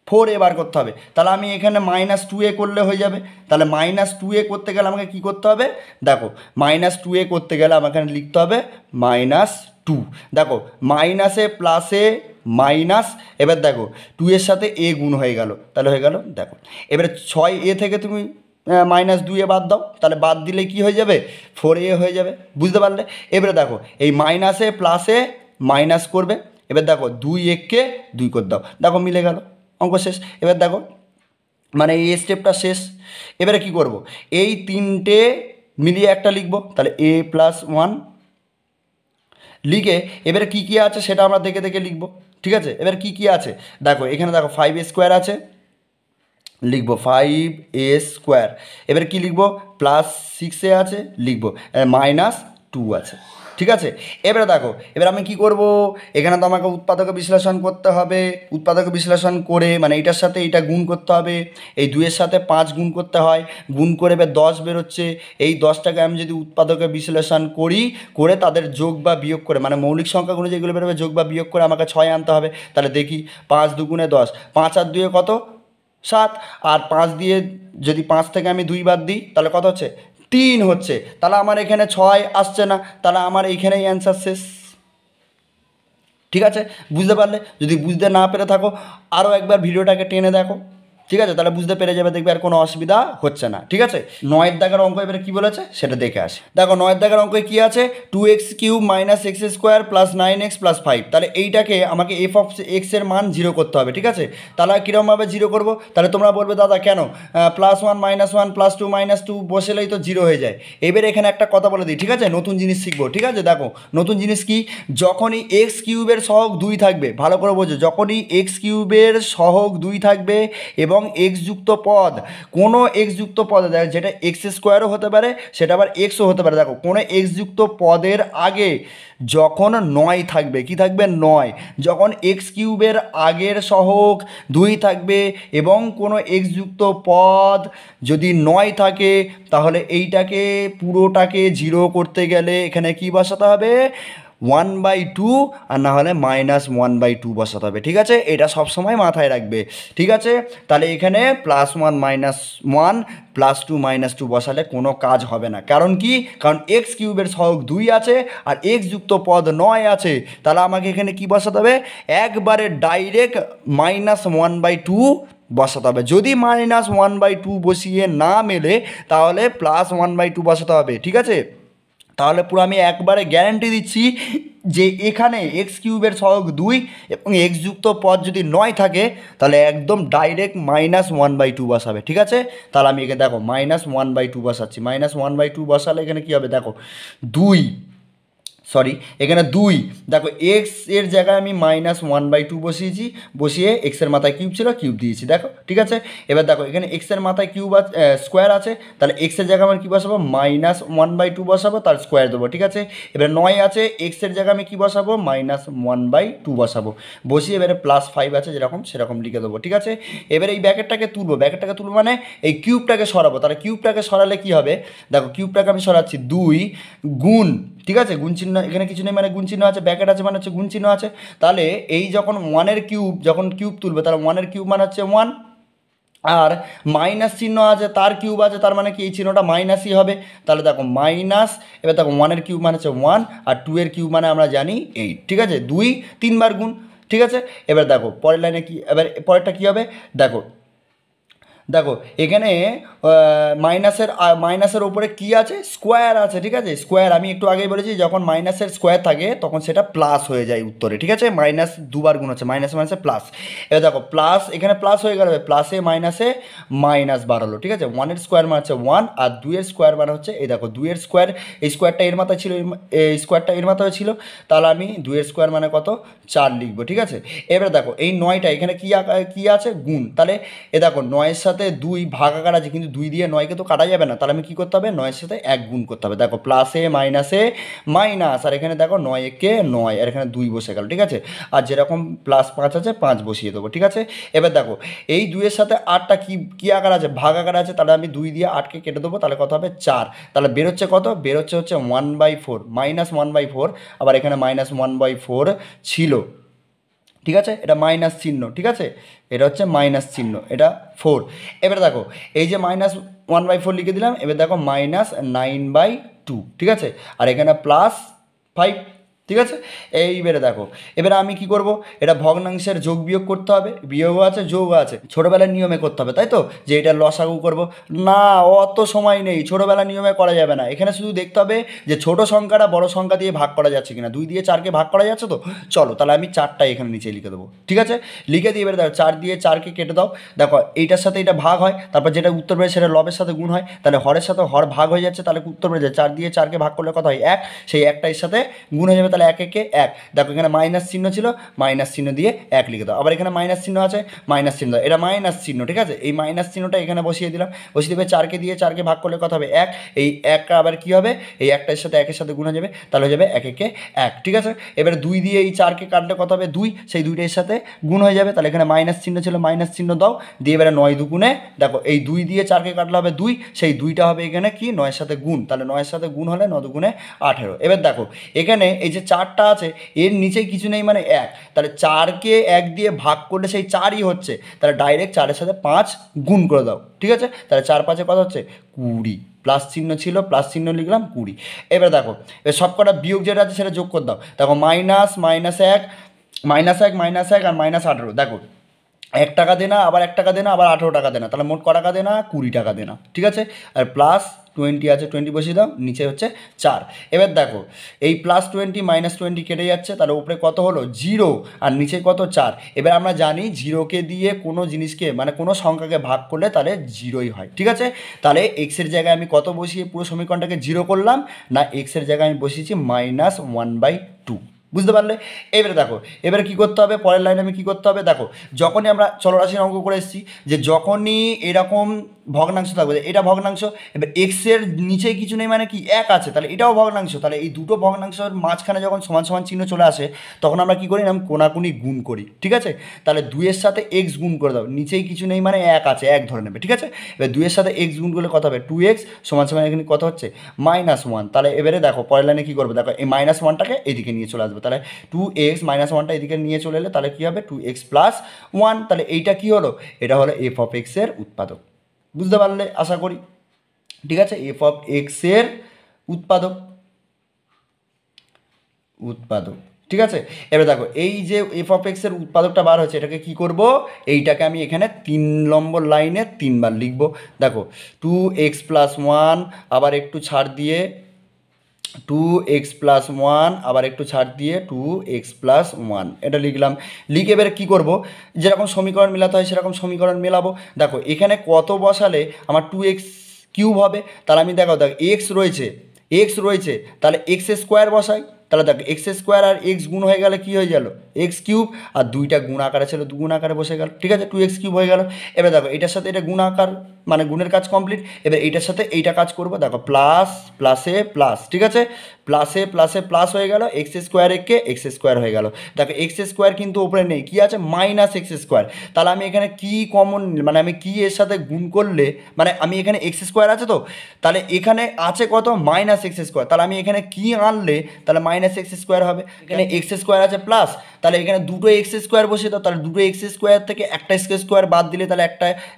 4a বার করতে হবে, তাহলে আমি এখানে -2a করলে হয়ে যাবে। তাহলে -2a করতে গেলে আমাকে কী করতে হবে, দেখো -2a করতে গেলে আমাকে এখানে লিখতে হবে -2, দেখো মাইনাসে প্লাসে মাইনাস, এবার দেখো 2 এর সাথে a গুণ হয়ে গেল, তাহলে হয়ে গেল। দেখো এবারে 6a থেকে তুমি -2a বাদ দাও, তাহলে বাদ দিলে কি হয়ে যাবে 4a হয়ে যাবে, বুঝতে পারলে। এবারে দেখো এই মাইনাসে প্লাসে মাইনাস করবে, এবার দেখো 2 একে 2 করে দাও, দেখো মিলে গেল, অঙ্ক শেষ। এবার দেখো মানে এই স্টেপটা শেষ। এবারে কি করব, এই তিনটে মিলিয়ে একটা লিখব, তাহলে a+1 লিখে এবারে কী কী আছে সেটা আমরা দেখে দেখে লিখব, ঠিক আছে। এবার কি কি আছে দেখো, এখানে দেখো 5a² আছে, লিখব 5a², এবার কি লিখব +6a আছে, লিখব -2 আছে, ঠিক আছে। এবারে দেখো, এবার আমি কি করব, এখানে তো আমাকে উৎপাদকে বিশ্লেষণ করতে হবে, উৎপাদকে বিশ্লেষণ করে মানে এইটার সাথে এইটা গুণ করতে হবে, এই 2-এর সাথে 5 গুণ করতে হয়, গুণ করে এবার 10 বেরোচ্ছে। এই 10টাকে আমি যদি উৎপাদকে বিশ্লেষণ করি, করে তাদের যোগ বা বিয়োগ করে মানে মৌলিক সংখ্যাগুলো যেগুলো বেরোবে যোগ বা বিয়োগ করে আমাকে 6 আনতে হবে। তাহলে দেখি 5 দুগুণে 10, 5 আর 2 কত 7, আর 5 দিয়ে যদি 5 থেকে আমি 2 বাদ দিই তাহলে কত হচ্ছে 3 হচ্ছে। তাহলে আমার এখানে 6 আসছে না, তাহলে আমার এইখানেই অ্যান্সার শেষ। ঠিক আছে, বুঝতে পারলে? যদি বুঝতে না পেরে থাকো আরও একবার ভিডিওটাকে টেনে দেখো, ঠিক আছে, তাহলে বুঝতে পেরে যাবে, দেখবে আর কোনো অসুবিধা হচ্ছে না। ঠিক আছে, 9 দাগের অঙ্ক এবারে কী বলেছে সেটা দেখে আসি। দেখো 9 দাগের অঙ্কে কী আছে, 2x³ - x² + 9x + 5। তাহলে এইটাকে আমাকে f(x) এর মান 0 করতে হবে। ঠিক আছে, তাহলে কীরকমভাবে 0 করবো? তাহলে তোমরা বলবে দাদা কেন, +1 - 1 +2 - 2 বসেলেই তো 0 হয়ে যায়। এবারে এখানে একটা কথা বলে দিই, ঠিক আছে, নতুন জিনিস শিখবো। ঠিক আছে, দেখো নতুন জিনিস কি, যখনই x³ এর সহগ 2 থাকবে, ভালো করে বোঝো, যখনই x³ এর সহগ 2 থাকবে এবং এক্স যুক্ত পদ, কোনো এক্স যুক্ত পদে দেখো, যেটা x² হতে পারে সেটা আবার এক্সও হতে পারে, দেখো কোনো এক্স যুক্ত পদের আগে যখন 9 থাকবে, কি থাকবে 9, যখন x³ এর আগের সহগ 2 থাকবে এবং কোনো এক্স যুক্ত পদ যদি 9 থাকে, তাহলে এইটাকে পুরোটাকে 0 করতে গেলে এখানে কি বসাতে হবে, 1/2, আর না হলে -1/2 বসাতে হবে। ঠিক আছে, এটা সবসময় মাথায় রাখবে। ঠিক আছে, তাহলে এখানে +1 - 1 +2 - 2 বসালে কোনো কাজ হবে না। কারণ কি, কারণ x³ এর সহগ 2 আছে আর x যুক্ত পদ 9 আছে। তাহলে আমাকে এখানে কি বসাতে হবে, একবারে ডাইরেক্ট -1/2 বসাতে হবে। যদি -1/2 বসিয়ে না মেলে তাহলে +1/2 বসাতে হবে। ঠিক আছে, তাহলে পুরো আমি একবারে গ্যারান্টি দিচ্ছি যে এখানে x³ এর সহগ 2 এবং x যুক্ত পদ যদি 9 থাকে তাহলে একদম ডাইরেক্ট -1/2 বসাবে। ঠিক আছে, তাহলে আমি এখানে দেখো -1/2 বসাচ্ছি, -1/2 বসালে এখানে কী হবে দেখো, 2, এখানে 2, দেখো এক্স এর জায়গায় আমি -1/2 বসিয়েছি, বসিয়ে এক্সের মাথায় কিউব ছিল, কিউব দিয়েছি। দেখো ঠিক আছে, এবার দেখো এখানে এক্সের মাথায় কিউব স্কোয়ার আছে, তাহলে এক্সের জায়গায় আমি কী বসাবো, -1/2 বসাবো, তার স্কোয়ার দেবো। ঠিক আছে, এবার 9 আছে, এক্সের জায়গায় আমি কী বসাবো, -1/2 বসাবো, বসিয়ে এবারে +5 আছে যেরকম সেরকম লিখে দেবো। ঠিক আছে, এবারে এই ব্যাকেটটাকে তুলবো, মানে এই কিউবটাকে সরাবো। তাহলে কিউবটাকে সরালে কী হবে, দেখো কিউবটাকে আমি সরাচ্ছি, 2 গুণ, ঠিক আছে, গুণ চিহ্ন এখানে কিছু নেই মানে গুণ চিহ্ন আছে, ব্যাকেট আছে মানে হচ্ছে গুণ চিহ্ন আছে। তাহলে এই যখন 1-এর কিউব, যখন কিউব তুলবে তাহলে 1-এর কিউব মানে হচ্ছে 1, আর মাইনাস চিহ্ন আছে, তার কিউব আছে, তার মানে কি এই চিহ্নটা মাইনাসই হবে। তাহলে দেখো মাইনাস, এবার দেখো 1-এর কিউব মানে হচ্ছে 1 আর 2-এর কিউব মানে আমরা জানি 8। ঠিক আছে, 2 3 বার গুণ। ঠিক আছে, এবার দেখো পরের লাইনে কি, এবার পরেরটা কী হবে, দেখো এখানে মাইনাসের ওপরে কি আছে, স্কোয়ার আছে। ঠিক আছে, স্কোয়ার আমি একটু আগেই বলেছি যখন মাইনাসের স্কোয়ার থাকে তখন সেটা প্লাস হয়ে যায় উত্তরে। ঠিক আছে, মাইনাস দুবার গুণ হচ্ছে, মাইনাসে প্লাস। এবার দেখো প্লাস, এখানে প্লাস হয়ে গেল, প্লাসে মাইনাসে মাইনাস বাড়ালো। ঠিক আছে, 1-এর স্কোয়ার মানে হচ্ছে 1 আর 2-এর স্কোয়ার মানে হচ্ছে এই দেখো 2-এর স্কোয়ার, এই স্কোয়ারটা এর মাথায় ছিল, এই স্কোয়ারটা এর মাথায় ছিল, তাহলে আমি 2-এর স্কোয়ার মানে কত 4 লিখবো। ঠিক আছে, এবারে দেখো এই 9টা এখানে কি আছে, গুণ। তাহলে এ দেখো 9-এর সাথে 2 ভাগাকার আছে, কিন্তু 2 দিয়ে 9কে তো কাটা যাবে না, তাহলে আমি কী করতে হবে, 9-এর সাথে 1 গুণ করতে হবে। দেখো প্লাসে মাইনাসে মাইনাস, আর এখানে দেখো 9 একে 9 আর এখানে 2 বসে গেল। ঠিক আছে, আর যেরকম +5 আছে 5 বসিয়ে দেবো। ঠিক আছে, এবার দেখো এই 2-এর সাথে 8টা কি আকার আছে, ভাগাকার আছে, তাহলে আমি 2 দিয়ে 8কে কেটে দেবো, তাহলে কত হবে 4। তাহলে বেরোচ্ছে কত, বেরোচ্ছে হচ্ছে 1/4, -1/4, আবার এখানে -1/4 ছিল। ঠিক আছে, এটা মাইনাস চিহ্ন। ঠিক আছে, এটা হচ্ছে মাইনাস চিহ্ন, এটা 4। এবারে দেখো এই যে -1/4 লিখে দিলাম, এবার দেখো -9/2। ঠিক আছে, আর এখানে +5। ঠিক আছে, এইবারে দেখো এবারে আমি কি করব, এটা ভগ্নাংশের যোগ বিয়োগ করতে হবে, বিয়োগও আছে যোগও আছে, ছোটোবেলার নিয়মে করতে হবে, তাই তো, যে এটা লসাগু করব না, অত সময় নেই, ছোটোবেলার নিয়মে করা যাবে না। এখানে শুধু দেখতে হবে যে ছোট সংখ্যাটা বড় সংখ্যা দিয়ে ভাগ করা যাচ্ছে কিনা, 2 দিয়ে 4কে ভাগ করা যাচ্ছে তো, চলো তাহলে আমি 4টা এখানে নিচে লিখে দেবো। ঠিক আছে, লিখে দিয়ে এবারে দেখো 4 দিয়ে 4কে কেটে দাও, দেখো এইটার সাথে এটা ভাগ হয়, তারপর যেটা উত্তর বেরোয় সেটা লবের সাথে গুণ হয়, তাহলে হরের সাথে হর ভাগ হয়ে যাচ্ছে, তাহলে উত্তর বেড়ে যায়, 4 দিয়ে 4কে ভাগ করলে কত হয় 1, সেই একটা এর সাথে গুণ হয়ে যাবে, তাহলে তাহলে 1 একে 1, দেখো এখানে মাইনাস চিহ্ন ছিল, মাইনাস চিহ্ন দিয়ে 1 লিখে দাও। আবার এখানে মাইনাস চিহ্ন আছে, মাইনাস চিহ্ন দাও, এটা মাইনাস চিহ্ন, ঠিক আছে। এই মাইনাস চিহ্নটা এখানে বসিয়ে দিলাম, বসিয়ে দেবে 4কে দিয়ে 4কে ভাগ করলে কত হবে 1, এই 1 আবার কী হবে, এই 1টার সাথে 1-এর সাথে গুণ হয়ে যাবে, তাহলে হয়ে যাবে 1 একে 1, ঠিক আছে। এবারে 2 দিয়ে এই 4কে কাটলে কত হবে 2, সেই 2টার সাথে গুণ হয়ে যাবে, তাহলে এখানে মাইনাস চিহ্ন ছিল, মাইনাস চিহ্ন দাও, দিয়ে এবারে 9 দুগুণে, দেখো এই 2 দিয়ে 4কে কাটলে হবে 2, সেই 2টা হবে এখানে কি 9-এর সাথে গুণ, তাহলে 9-এর সাথে গুণ হলে 9 দুগুণে 18। এবার দেখো এখানে এই যে 4টা আছে এর নিচে কিছু নেই মানে 1, তাহলে 4কে 1 দিয়ে ভাগ করলে সেই 4ই হচ্ছে, তাহলে ডাইরেক্ট 4-এর সাথে 5 গুণ করে দাও, ঠিক আছে। তাহলে 4-5 কত হচ্ছে 20, প্লাস চিহ্ন ছিল, প্লাস চিহ্ন লিখলাম 20। এবার দেখো এবার সব কটা বিয়োগ যেটা আছে সেটা যোগ করে দাও, দেখো মাইনাস 1 -1 আর -18, দেখো 1 টাকা দেনা, আবার 1 টাকা দেনা, আবার 18 টাকা দেনা, তাহলে মোট ক টাকা দেনা 20 টাকা দেনা, ঠিক আছে। আর প্লাস 20 আছে, 20 বসিয়ে দাও, নিচে হচ্ছে 4। এবার দেখো এই প্লাস 20 মাইনাস 20 কেটে যাচ্ছে, তাহলে উপরে কত হলো 0 আর নিচে কত 4। এবার আমরা জানি 0কে দিয়ে কোনো জিনিসকে মানে কোনো সংখ্যাকে ভাগ করলে তাহলে 0ই হয়, ঠিক আছে। তাহলে এক্সের জায়গায় আমি কত বসিয়ে পুরো সমীকরণটাকে 0 করলাম, না এক্সের জায়গায় আমি বসিয়েছি -1/2, বুঝতে পারলে। এবারে দেখো এবারে কী করতে হবে, পরের লাইনে আমি কী করতে হবে, দেখো যখনই আমরা চলরাশির অঙ্ক করে এসেছি যে যখনই এরকম ভগ্নাংশ থাকবে, এটা ভগ্নাংশ, এবার এক্সের নিচে কিছু নেই মানে কি 1 আছে, তাহলে এটাও ভগ্নাংশ, তাহলে এই দুটো ভগ্নাংশের মাঝখানে যখন সমান সমান চিহ্ন চলে আসে তখন আমরা কী করি, আমি কোনাকুনি গুণ করি, ঠিক আছে। তাহলে 2-এর সাথে এক্স গুণ করে দাও, নিচেই কিছু নেই মানে 1 আছে, 1 ধরে নেবে, ঠিক আছে। এবার 2-এর সাথে এক্স গুণ করলে কত হবে 2x সমান সমান এখানে কত হচ্ছে -1, তাহলে এবারে দেখো পরের লাইনে কী করবে, দেখো এই -1টাকে এইদিকে নিয়ে চলে আসবে, তাহলে 2x -1টা এদিকে নিয়ে চলে এলে তাহলে কী হবে 2x + 1, তাহলে এইটা কী হলো, এটা হলো f(x) এর উৎপাদক, বুঝতে পারলে আশা করি, ঠিক আছে। f(x) এর উৎপাদক, ঠিক আছে। এবার দেখো এই যে f(x) এর উৎপাদকটা বার হচ্ছে, এটাকে কি করব, এইটাকে আমি এখানে 3 নম্বর লাইনে 3 বার লিখব। দেখো 2x + 1 আবার একটু ছাড় দিয়ে 2x + 1 আবার একটু ছাড় দিয়ে 2x + 1 এটা লিখলাম। লিখে এবারে কী করবো, যেরকম সমীকরণ মেলাতে হয় সেরকম সমীকরণ মেলাবো। দেখো এখানে কত বসালে আমার 2x³ হবে, তাহলে আমি দেখো x রয়েছে তাহলে x² বসাই, তাহলে দেখো x² আর x গুণ হয়ে গেলে কী হয়ে গেল x³ আর 2টা গুণ আকারে ছিল 2 গুণ আকারে বসে গেল, ঠিক আছে 2x³ হয়ে গেল। এবার দেখো এটার সাথে এটা গুণ আকার মানে গুণের কাজ কমপ্লিট। এবার এইটার সাথে এইটা কাজ করবো, দেখো প্লাস প্লাসে প্লাস, ঠিক আছে প্লাসে প্লাসে প্লাস হয়ে গেল, x² একে x² হয়ে গেল। দেখো x² কিন্তু ওপরে নেই, কি আছে -x², তাহলে আমি এখানে কি কমন মানে আমি কি এর সাথে গুণ করলে মানে আমি এখানে x² আছে তো, তাহলে এখানে আছে কত -x², তাহলে আমি এখানে কি আনলে তাহলে -x² হবে, এখানে x² আছে প্লাস, তাহলে এখানে দুটো x² বসিয়ে দাও, তাহলে দুটো x² থেকে একটা x² বাদ দিলে তাহলে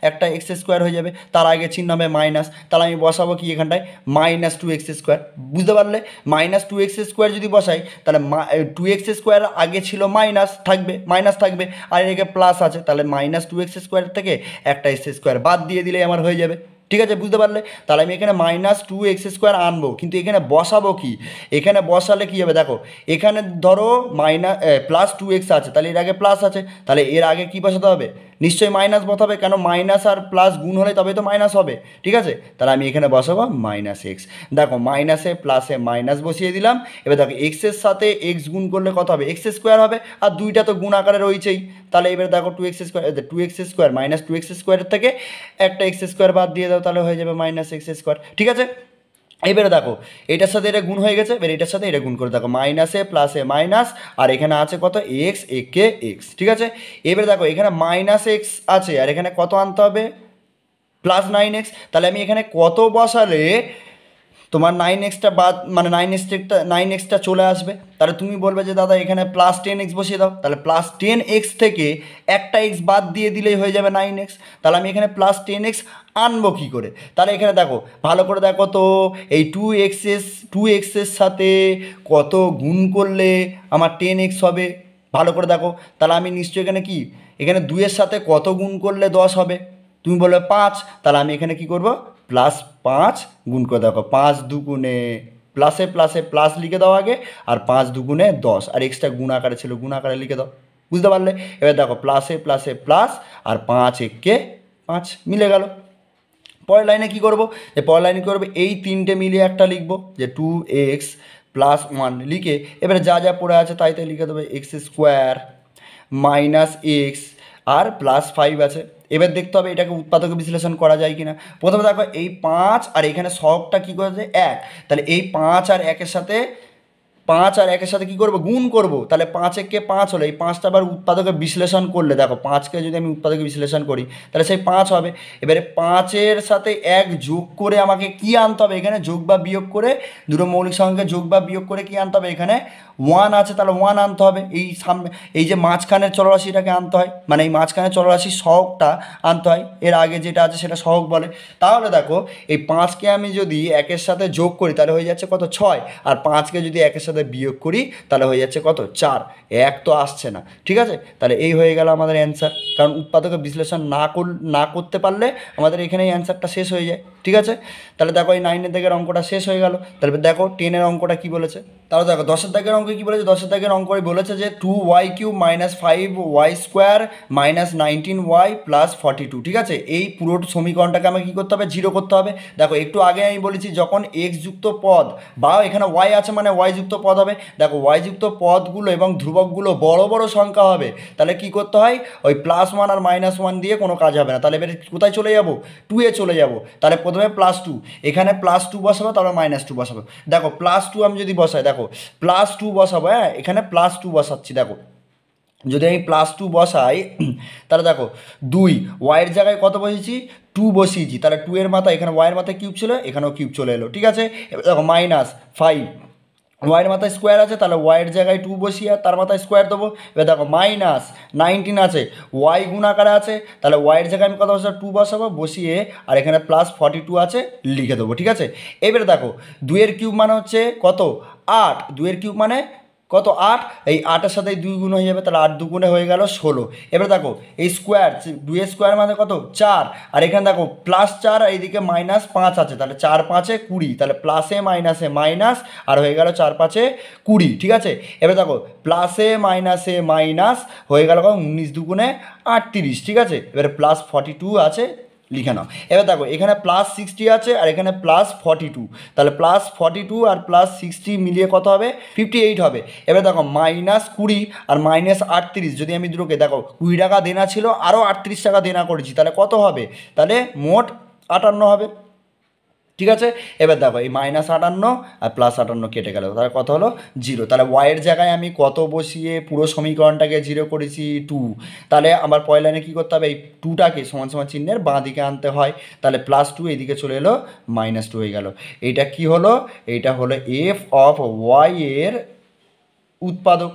একটা x² হয়ে যাবে, তার আগে চিহ্ন হবে মাইনাস, তাহলে আমি বসাবো কি এখানটায় -2x², বুঝতে পারলে। -2x² যদি বসাই তাহলে 2x² আগে ছিল মাইনাস থাকবে আর এদিকে প্লাস আছে, তাহলে -2x² থেকে একটা x² বাদ দিয়ে দিলে আমার হয়ে যাবে, ঠিক আছে বুঝতে পারলে। তাহলে আমি এখানে -2x² আনবো, কিন্তু এখানে বসাবো কি, এখানে বসালে কী হবে, দেখো এখানে ধরো +2x আছে, তাহলে এর আগে প্লাস আছে, তাহলে এর আগে কী বসাতে হবে, নিশ্চয়ই মাইনাস বসাবে, কেন মাইনাস আর প্লাস গুণ হলে তবে তো মাইনাস হবে, ঠিক আছে। তাহলে আমি এখানে বসাবো -x, দেখো মাইনাসে প্লাসে মাইনাস বসিয়ে দিলাম। এবার দেখো এক্সের সাথে এক্স গুণ করলে কত হবে x² হবে, আর 2টা তো গুণ আকারে রয়েছেই, তাহলে এবার দেখো 2x² -2x² থেকে একটা x² বাদ দিয়ে দাও, তাহলে হয়ে যাবে -x², ঠিক আছে। এবারে দেখো এটার সাথে এটা গুণ হয়ে গেছে, এবার এটার সাথে এটা গুণ করে দেখো মাইনাসে প্লাসে মাইনাস, আর এখানে আছে কত x একে x, ঠিক আছে। এবারে দেখো এখানে -x আছে আর এখানে কত আনতে হবে +9x, তাহলে আমি এখানে কত বসালে তোমার 9xটা বাদ মানে 9xটা চলে আসবে, তাহলে তুমি বলবে যে দাদা এখানে +10x বসিয়ে দাও, তাহলে +10x থেকে একটা x বাদ দিয়ে দিলেই হয়ে যাবে 9x, তাহলে আমি এখানে +10x আনবো কী করে, তাহলে এখানে দেখো ভালো করে দেখো তো এই 2x এর সাথে কত গুণ করলে আমার 10x হবে, ভালো করে দেখো, তাহলে আমি নিশ্চয়ই এখানে 2-এর সাথে কত গুণ করলে 10 হবে, তুমি বলবে 5, তাহলে আমি এখানে কি করব +5 গুণ করে দেখো 5 দুগুণে প্লাসে প্লাসে প্লাস লিখে দাও আগে, আর 5 দুগুণে 10, আর এক্সট্রা গুণ আকারে ছিল গুণ আকারে লিখে দাও, বুঝতে পারলে। এবার দেখো প্লাসে প্লাসে প্লাস আর 5 একে 5 মিলে গেল। পরের লাইনে কী করবো, যে পরের লাইনে কী করবো এই 3টে মিলিয়ে একটা লিখবো যে 2x +1 লিখে এবারে যা যা পড়ে আছে তাই তাই লিখে দেবে x² -x আর +5 আছে। এবার দেখতে হবে এটাকে উৎপাদক বিশ্লেষণ করা যায় কিনা। প্রথমে দেখো এই 5 আর এখানে সহগটা কী করেছে 1, তাহলে এই 5 আর 1-এর সাথে 5 আর 1-এর সাথে কী করবো গুণ করবো, তাহলে 5 একে 5 হলো, এই 5টা আবার উৎপাদকে বিশ্লেষণ করলে দেখো 5কে যদি আমি উৎপাদকে বিশ্লেষণ করি তাহলে সেই 5 হবে। এবারে 5-এর সাথে 1 যোগ করে আমাকে কি আনতে হবে এখানে, যোগ বা বিয়োগ করে দুটো মৌলিক সংখ্যাকে যোগ বা বিয়োগ করে কি আনতে হবে, এখানে 1 আছে তাহলে 1 আনতে হবে। এই সামনে এই যে মাঝখানের চলরাশিটাকে আনতে হয়, মানে এই মাঝখানের চলরাশির সহগটা আনতে হয়, এর আগে যেটা আছে সেটা সহগ বলে। তাহলে দেখো এই 5কে আমি যদি 1-এর সাথে যোগ করি তাহলে হয়ে যাচ্ছে কত 6, আর 5কে যদি 1-এর সাথে বিয়োগ করি তাহলে হয়ে যাচ্ছে কত 4, 1 তো আসছে না। ঠিক আছে, তাহলে এই হয়ে গেল আমাদের অ্যান্সার, কারণ উৎপাদকে বিশ্লেষণ না করতে পারলে আমাদের এখানে এই অ্যান্সারটা শেষ হয়ে যায়। ঠিক আছে, তাহলে দেখো এই 9-এর দাগের অঙ্কটা শেষ হয়ে গেল। তাহলে দেখো 10-এর অঙ্কটা কী বলেছে, তাহলে দেখো 10-এর দাগের অঙ্ক কী বলেছে, 10-এর দাগের অঙ্ক বলেছে যে 2y³ - 5y² - 19y + 42। ঠিক আছে, এই পুরো সমীকরণটাকে আমাকে কী করতে হবে, 0 করতে হবে। দেখো একটু আগে আমি বলেছি যখন x যুক্ত পদ বা এখানে y আছে মানে y যুক্ত পদ হবে। দেখো y যুক্ত পদগুলো এবং ধ্রুবকগুলো বড় বড় সংখ্যা হবে, তাহলে কি করতে হয়, ওই +1 আর -1 দিয়ে কোনো কাজ হবে না। তাহলে এবারে কোথায় চলে যাব, 2-এ চলে যাব। তাহলে প্রথমে +2, এখানে +2 বসাবো, তারপর -2 বসাবো। দেখো +2 আমি যদি বসাই, দেখো +2 বসাবো, হ্যাঁ এখানে +2 বসাচ্ছি। দেখো যদি আমি +2 বসাই তাহলে দেখো 2 ওয়াইয়ের জায়গায় কত বসিয়েছি 2 বসিয়েছি, তাহলে 2 এর মাথায় এখানে ওয়াইয়ের মাথায় কিউব ছিল, এখানেও কিউব চলে এলো। ঠিক আছে, এবার দেখো -5 ওয়াইয়ের মাথায় স্কোয়ার আছে, তাহলে ওয়াইয়ের জায়গায় 2 বসিয়ে তার মাথায় স্কোয়ার দেবো। এবার দেখো -19 আছে, ওয়াই গুণ আকারে আছে, তাহলে ওয়াইয়ের জায়গায় আমি কত বসাবো 2 বসাবো, বসিয়ে আর এখানে +42 আছে লিখে দেবো। ঠিক আছে, এবারে দেখো 2-এর কিউব মানে হচ্ছে কত 8, 2-এর কিউব মানে কত 8, এই 8-এর সাথে 2 গুণ হয়ে যাবে, তাহলে 8 দুগুণে হয়ে গেল 16। এবার দেখো এই স্কোয়ার 2-এর স্কোয়ার মানে কত 4, আর এখানে দেখো +4 আর এইদিকে -5 আছে, তাহলে 4 5-এ 20, তাহলে প্লাসে মাইনাসে মাইনাস আর হয়ে গেল 4 5-এ 20। ঠিক আছে, এবার দেখো প্লাসে মাইনাসে মাইনাস হয়ে গেল 19 দুগুণে 38। ঠিক আছে, এবারে +42 আছে লিখে নাও। এবার দেখো এখানে +60 আছে আর এখানে +42, তাহলে +42 আর +60 মিলিয়ে কত হবে 58 হবে। এবার দেখো -20 আর -38 যদি আমি দুটোকে দেখো 20 টাকা দেনা ছিল আরও 38 টাকা দেনা করেছি, তাহলে কত হবে, তাহলে মোট 58 হবে। ঠিক আছে, এবার দেখো এই -58 আর +58 কেটে গেল, তাহলে কত হলো 0। তাহলে ওয়াইয়ের জায়গায় আমি কত বসিয়ে পুরো সমীকরণটাকে 0 করেছি 2, তাহলে আমার পরের লাইনে কী করতে হবে, এই 2টাকে সমান সমান চিহ্নের বাঁ দিকে আনতে হয়, তাহলে +2 এইদিকে চলে এলো -2 হয়ে গেল। এইটা কি হলো, এইটা হলো f(y) এর উৎপাদক।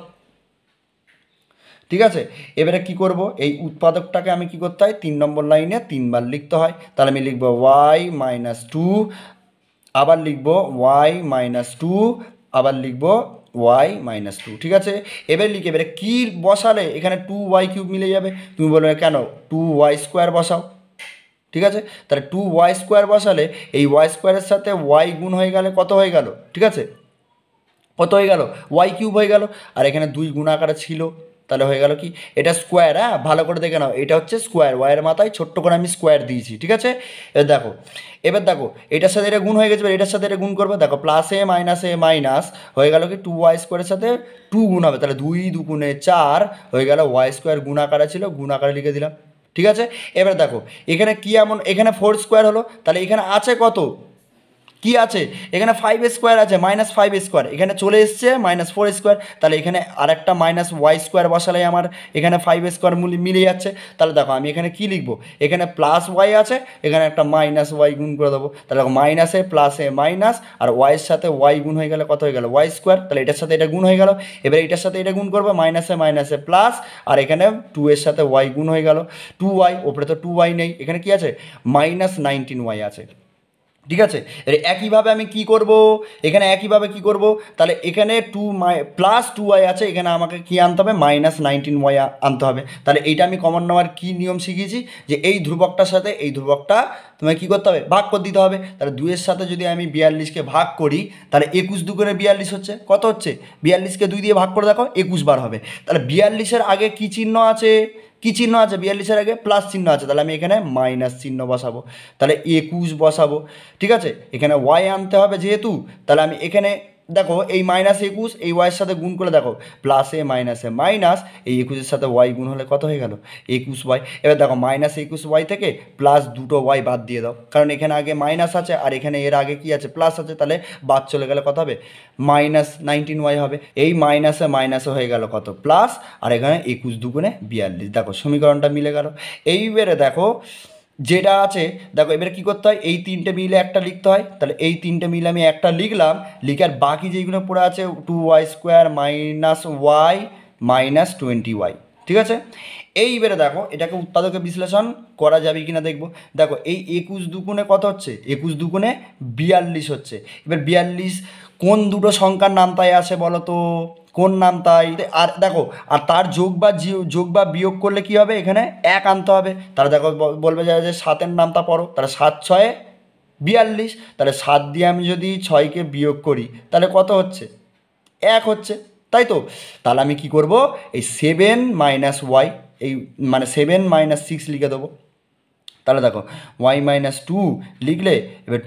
ঠিক আছে, এবারে কি করব, এই উৎপাদকটাকে আমি কি করতে হয় 3 নম্বর লাইনে 3 বার লিখতে হয়, তাহলে আমি লিখব y - 2, আবার লিখব y - 2, আবার লিখব y - 2। ঠিক আছে, এবারে লিখে এবারে কী বসালে এখানে 2y³ মিলে যাবে, তুমি বলবে কেন 2y² বসাও। ঠিক আছে, তাহলে 2y² বসালে এই y² সাথে y গুণ হয়ে গেলে কত হয়ে গেল, ঠিক আছে কত হয়ে গেল y³ হয়ে গেল, আর এখানে 2 গুণ আকারে ছিল, তাহলে হয়ে গেল কি এটা স্কোয়ার। হ্যাঁ ভালো করে দেখে নাও, এটা হচ্ছে স্কোয়ার, ওয়াইয়ের মাথায় ছোট্ট করে আমি স্কোয়ার দিয়েছি। ঠিক আছে, এবার দেখো এটার সাথে এটা গুণ হয়ে গেছে, এটার সাথে এটা গুণ করবে, দেখো প্লাসে মাইনাসে মাইনাস হয়ে গেল কি 2y² সাথে 2 গুণ হবে, তাহলে 2 দুগুণে 4 হয়ে গেল, y² গুণ আকারে ছিল, গুণ আকারে লিখে দিলাম। ঠিক আছে, এবার দেখো এখানে কি এমন, এখানে 4² হলো, তাহলে এখানে আছে কত কি আছে, এখানে 5² আছে, -5², এখানে চলে এসছে -4², তাহলে এখানে আরেকটা -y² বসালে আমার এখানে 5² মিলে যাচ্ছে। তাহলে দেখো আমি এখানে কি লিখবো, এখানে +y আছে, এখানে একটা -y গুণ করে দেবো, তাহলে দেখো মাইনাসে প্লাসে মাইনাস আর ওয়াইয়ের সাথে y গুণ হয়ে গেলে কত হয়ে গেল y², তাহলে এটার সাথে এটা গুণ হয়ে গেল। এবার এটার সাথে এটা গুণ করবো, মাইনাসে মাইনাসে প্লাস, আর এখানে 2 এর সাথে y গুণ হয়ে গেল 2y, ওপরে তো 2y নেই, এখানে কি আছে -19y আছে। ঠিক আছে, একইভাবে আমি কি করব, এখানে একইভাবে কি করব, তাহলে এখানে +2y আছে, এখানে আমাকে কি আনতে হবে -19y আনতে হবে। তাহলে এইটা আমি কমন নেওয়ার কী নিয়ম শিখিয়েছি, যে এই ধ্রুবকটার সাথে এই ধ্রুবকটা তোমায় কী করতে হবে ভাগ করে দিতে হবে। তাহলে 2-এর সাথে যদি আমি 42কে ভাগ করি, তাহলে 21 দুগুণে 42 হচ্ছে, কত হচ্ছে 42কে 2 দিয়ে ভাগ করে দেখো 21 বার হবে। তাহলে 42-এর আগে কী চিহ্ন আছে, কী চিহ্ন আছে 42-এর আগে প্লাস চিহ্ন আছে, তাহলে আমি এখানে মাইনাস চিহ্ন বসাবো, তাহলে 21 বসাবো। ঠিক আছে, এখানে y আনতে হবে যেহেতু, তাহলে আমি এখানে দেখো এই -21 এই ওয়াইয়ের সাথে গুণ করে দেখো প্লাস এ মাইনাস এই 21-এর সাথে ওয়াই গুণ হলে কত হয়ে গেল 21y। এবার দেখো -21y থেকে প্লাস দুটো ওয়াই বাদ দিয়ে দাও, কারণ এখানে আগে মাইনাস আছে আর এখানে এর আগে কি আছে প্লাস আছে, তাহলে বাদ চলে গেলে কত হবে -19y হবে। এই মাইনাসে হয়ে গেল কত প্লাস, আর এখানে 21 দুগুণে 42। দেখো সমীকরণটা মিলে গেল। এইবারে দেখো যেটা আছে, দেখো এবারে কী করতে হয়, এই তিনটে মিলে একটা লিখতে হয়, তাহলে এই তিনটে মিলে আমি একটা লিখলাম, লিখে আর বাকি যেইগুলো পড়ে আছে 2y² - 20y, ঠিক আছে। এইবারে দেখো এটাকে উৎপাদকে বিশ্লেষণ করা যাবে কি না দেখবো। দেখো এই 21 দুগুণে কত হচ্ছে, 21 দুগুণে 42 হচ্ছে। এবার 42 কোন দুটো সংখ্যার নামতায় আসে বলো তো, কোন নামতায়? আর দেখো আর তার যোগ বা বিয়োগ করলে কি হবে, এখানে 1 আনতে হবে। তাহলে দেখো বলবে যে 7-এর নামতা পড়ো, তাহলে 7×6 42, তাহলে 7 দিয়ে আমি যদি 6কে বিয়োগ করি তাহলে কত হচ্ছে 1 হচ্ছে, তাই তো। তাহলে আমি কি করব, এই 7 - y, এই মানে 7 - 6 লিখে দেবো। তাহলে দেখো y-2 লিখলে, এবার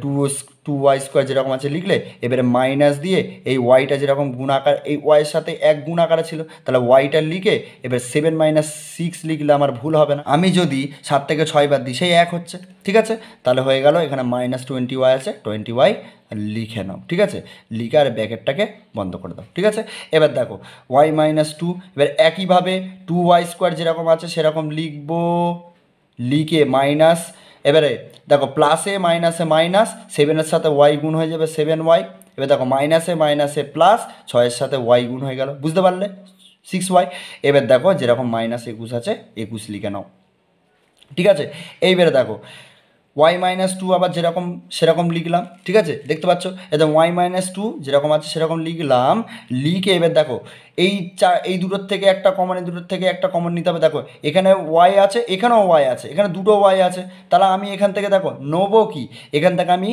2y² যেরকম আছে লিখলে, এবারে মাইনাস দিয়ে এই ওয়াইটা যেরকম গুণ আকার, এই ওয়াইয়ের সাথে 1 গুণ আকারে ছিল, তাহলে ওয়াইটা লিখে এবার 7 - 6 লিখলে আমার ভুল হবে না। আমি যদি 7 থেকে 6 বাদ দিই সেই 1 হচ্ছে, ঠিক আছে। তাহলে হয়ে গেল এখানে -20y আছে, 20y লিখে নাও, ঠিক আছে। লিখে আর ব্র্যাকেটটাকে বন্ধ করে দাও, ঠিক আছে। এবার দেখো y-2, এবার একইভাবে 2y² যেরকম আছে সেরকম লিখবো, লিখে মাইনাস, এবারে দেখো প্লাসে মাইনাস 7-এর সাথে ওয়াই গুণ হয়ে যাবে 7y। এবার দেখো মাইনাসে প্লাস 6-এর সাথে ওয়াই গুণ হয়ে গেল, বুঝতে পারলে 6y। এবার দেখো যেরকম -21 আছে 21 লিখে নাও, ঠিক আছে। এইবারে দেখো y-2 আবার যেরকম সেরকম লিখলাম, ঠিক আছে, দেখতে পাচ্ছ। এবার y-2 যেরকম আছে সেরকম লিখলাম, লিখে এবার দেখো এই দুটোর থেকে একটা কমন, এই দুটোর থেকে একটা কমন নিতে হবে। দেখো এখানে y আছে, এখানেও y আছে, এখানে দুটো y আছে, তাহলে আমি এখান থেকে দেখো নেবো কি, এখান থেকে আমি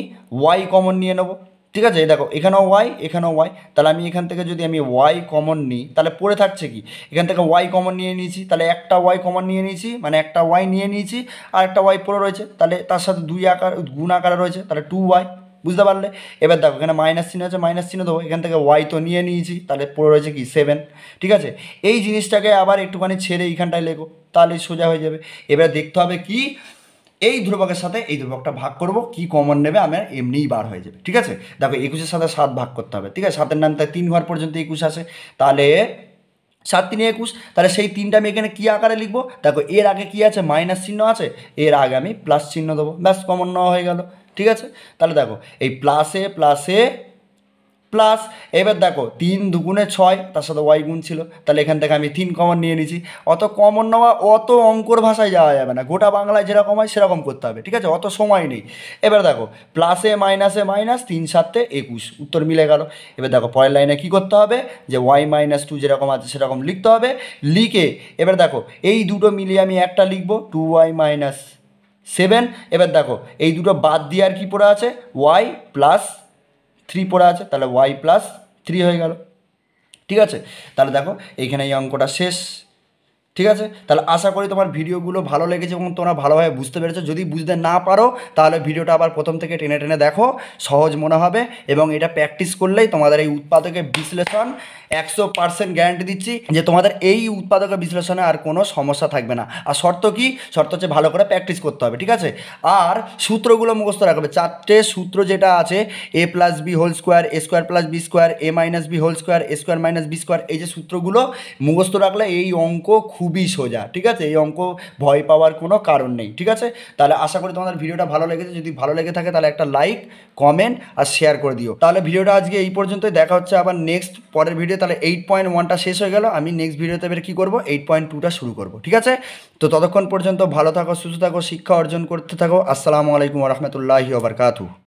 y কমন নিয়ে নেবো, ঠিক আছে। দেখো এখানেও এখানেও তাহলে আমি এখান থেকে যদি আমি y কমন নিই তাহলে পড়ে থাকছে কি, এখান থেকে y কমন নিয়ে নিয়েছি, তাহলে একটা y কমন নিয়ে নিয়েছি, মানে একটা y নিয়ে নিয়েছি, আর একটা y পড়ে রয়েছে, তাহলে তার সাথে 2 আকার গুণ আকারে রয়েছে, তাহলে 2y, বুঝতে পারলে। এবার দেখো এখানে মাইনাস চিহ্ন আছে, মাইনাস চিহ্ন দেবো, এখান থেকে y তো নিয়ে নিয়েছি, তাহলে পড়ে রয়েছে কি 7, ঠিক আছে। এই জিনিসটাকে আবার একটুখানি ছেড়ে এইখানটায় লেখো, তাহলে সোজা হয়ে যাবে। এবার দেখতে হবে কি, এই ধ্রুবকের সাথে এই ধ্রুবকটা ভাগ করব, কি কমন নেবে আমার এমনিই বার হয়ে যাবে, ঠিক আছে। দেখো 21-এর সাথে 7 ভাগ করতে হবে, ঠিক আছে, 7-এর নাম তাই 3 ঘর পর্যন্ত 21 আসে, তাহলে 7×3 = 21। তাহলে সেই 3টা আমি এখানে কী আকারে লিখবো, দেখো এর আগে কি আছে মাইনাস চিহ্ন আছে, এর আগে আমি প্লাস চিহ্ন দেবো, ব্যাস কমন নেওয়া হয়ে গেল, ঠিক আছে। তাহলে দেখো এই প্লাসে প্লাস, এবার দেখো 3 দুগুণে 6, তার সাথে ওয়াই গুণ ছিল, তাহলে এখান থেকে আমি 3 কমন নিয়ে নিয়েছি। অত কমন নেওয়া, অত অঙ্কর ভাষায় যাওয়া যাবে না, গোটা বাংলায় যেরকম হয় সেরকম করতে হবে, ঠিক আছে, অত সময় নেই। এবার দেখো প্লাসে মাইনাস 3×7 = 21, উত্তর মিলে গেল। এবার দেখো পরের লাইনে কী করতে হবে, যে y-2 যেরকম আছে সেরকম লিখতে হবে, লিখে এবার দেখো এই দুটো মিলিয়ে আমি একটা লিখবো 2y - 7। এবার দেখো এই দুটো বাদ দিয়ে আর কি পড়ে আছে, y+3 পড়ে আছে, তাহলে y+3 হয়ে গেল, ঠিক আছে। তাহলে দেখো এইখানে এই অঙ্কটা শেষ, ঠিক আছে। তাহলে আশা করি তোমার ভিডিওগুলো ভালো লেগেছে এবং তোমরা ভালোভাবে বুঝতে পেরেছো। যদি বুঝতে না পারো তাহলে ভিডিওটা আবার প্রথম থেকে টেনে টেনে দেখো, সহজ মনে হবে, এবং এটা প্র্যাকটিস করলেই তোমাদের এই উৎপাদকের বিশ্লেষণ 100% গ্যারান্টি দিচ্ছি যে তোমাদের এই উৎপাদকের বিশ্লেষণে আর কোনো সমস্যা থাকবে না। আর শর্ত কি, শর্ত হচ্ছে ভালো করে প্র্যাকটিস করতে হবে, ঠিক আছে। আর সূত্রগুলো মুখস্থ রাখবে, 4টে সূত্র যেটা আছে, a + b² a² + b² a - b² a² - b², এই যে সূত্রগুলো মুখস্থ রাখলে এই অঙ্ক খুবই সোজা, ঠিক আছে, এই অঙ্ক ভয় পাওয়ার কোনো কারণ নেই, ঠিক আছে। তাহলে আশা করি তোমাদের ভিডিওটা ভালো লেগেছে, যদি ভালো লেগে থাকে তাহলে একটা লাইক, কমেন্ট আর শেয়ার করে দিও। তাহলে ভিডিওটা আজকে এই পর্যন্তই, দেখা হচ্ছে আবার নেক্সট পরের ভিডিও। তাহলে 8.1টা শেষ হয়ে গেল, আমি নেক্সট ভিডিওতে এবার কী করবো 8.2টা শুরু করব, ঠিক আছে। তো ততক্ষণ পর্যন্ত ভালো থাকো, সুস্থ থাকো, শিক্ষা অর্জন করতে থাকো। আসসালামু আলাইকুম ওয়া রাহমাতুল্লাহি ওয়া বারাকাতুহু।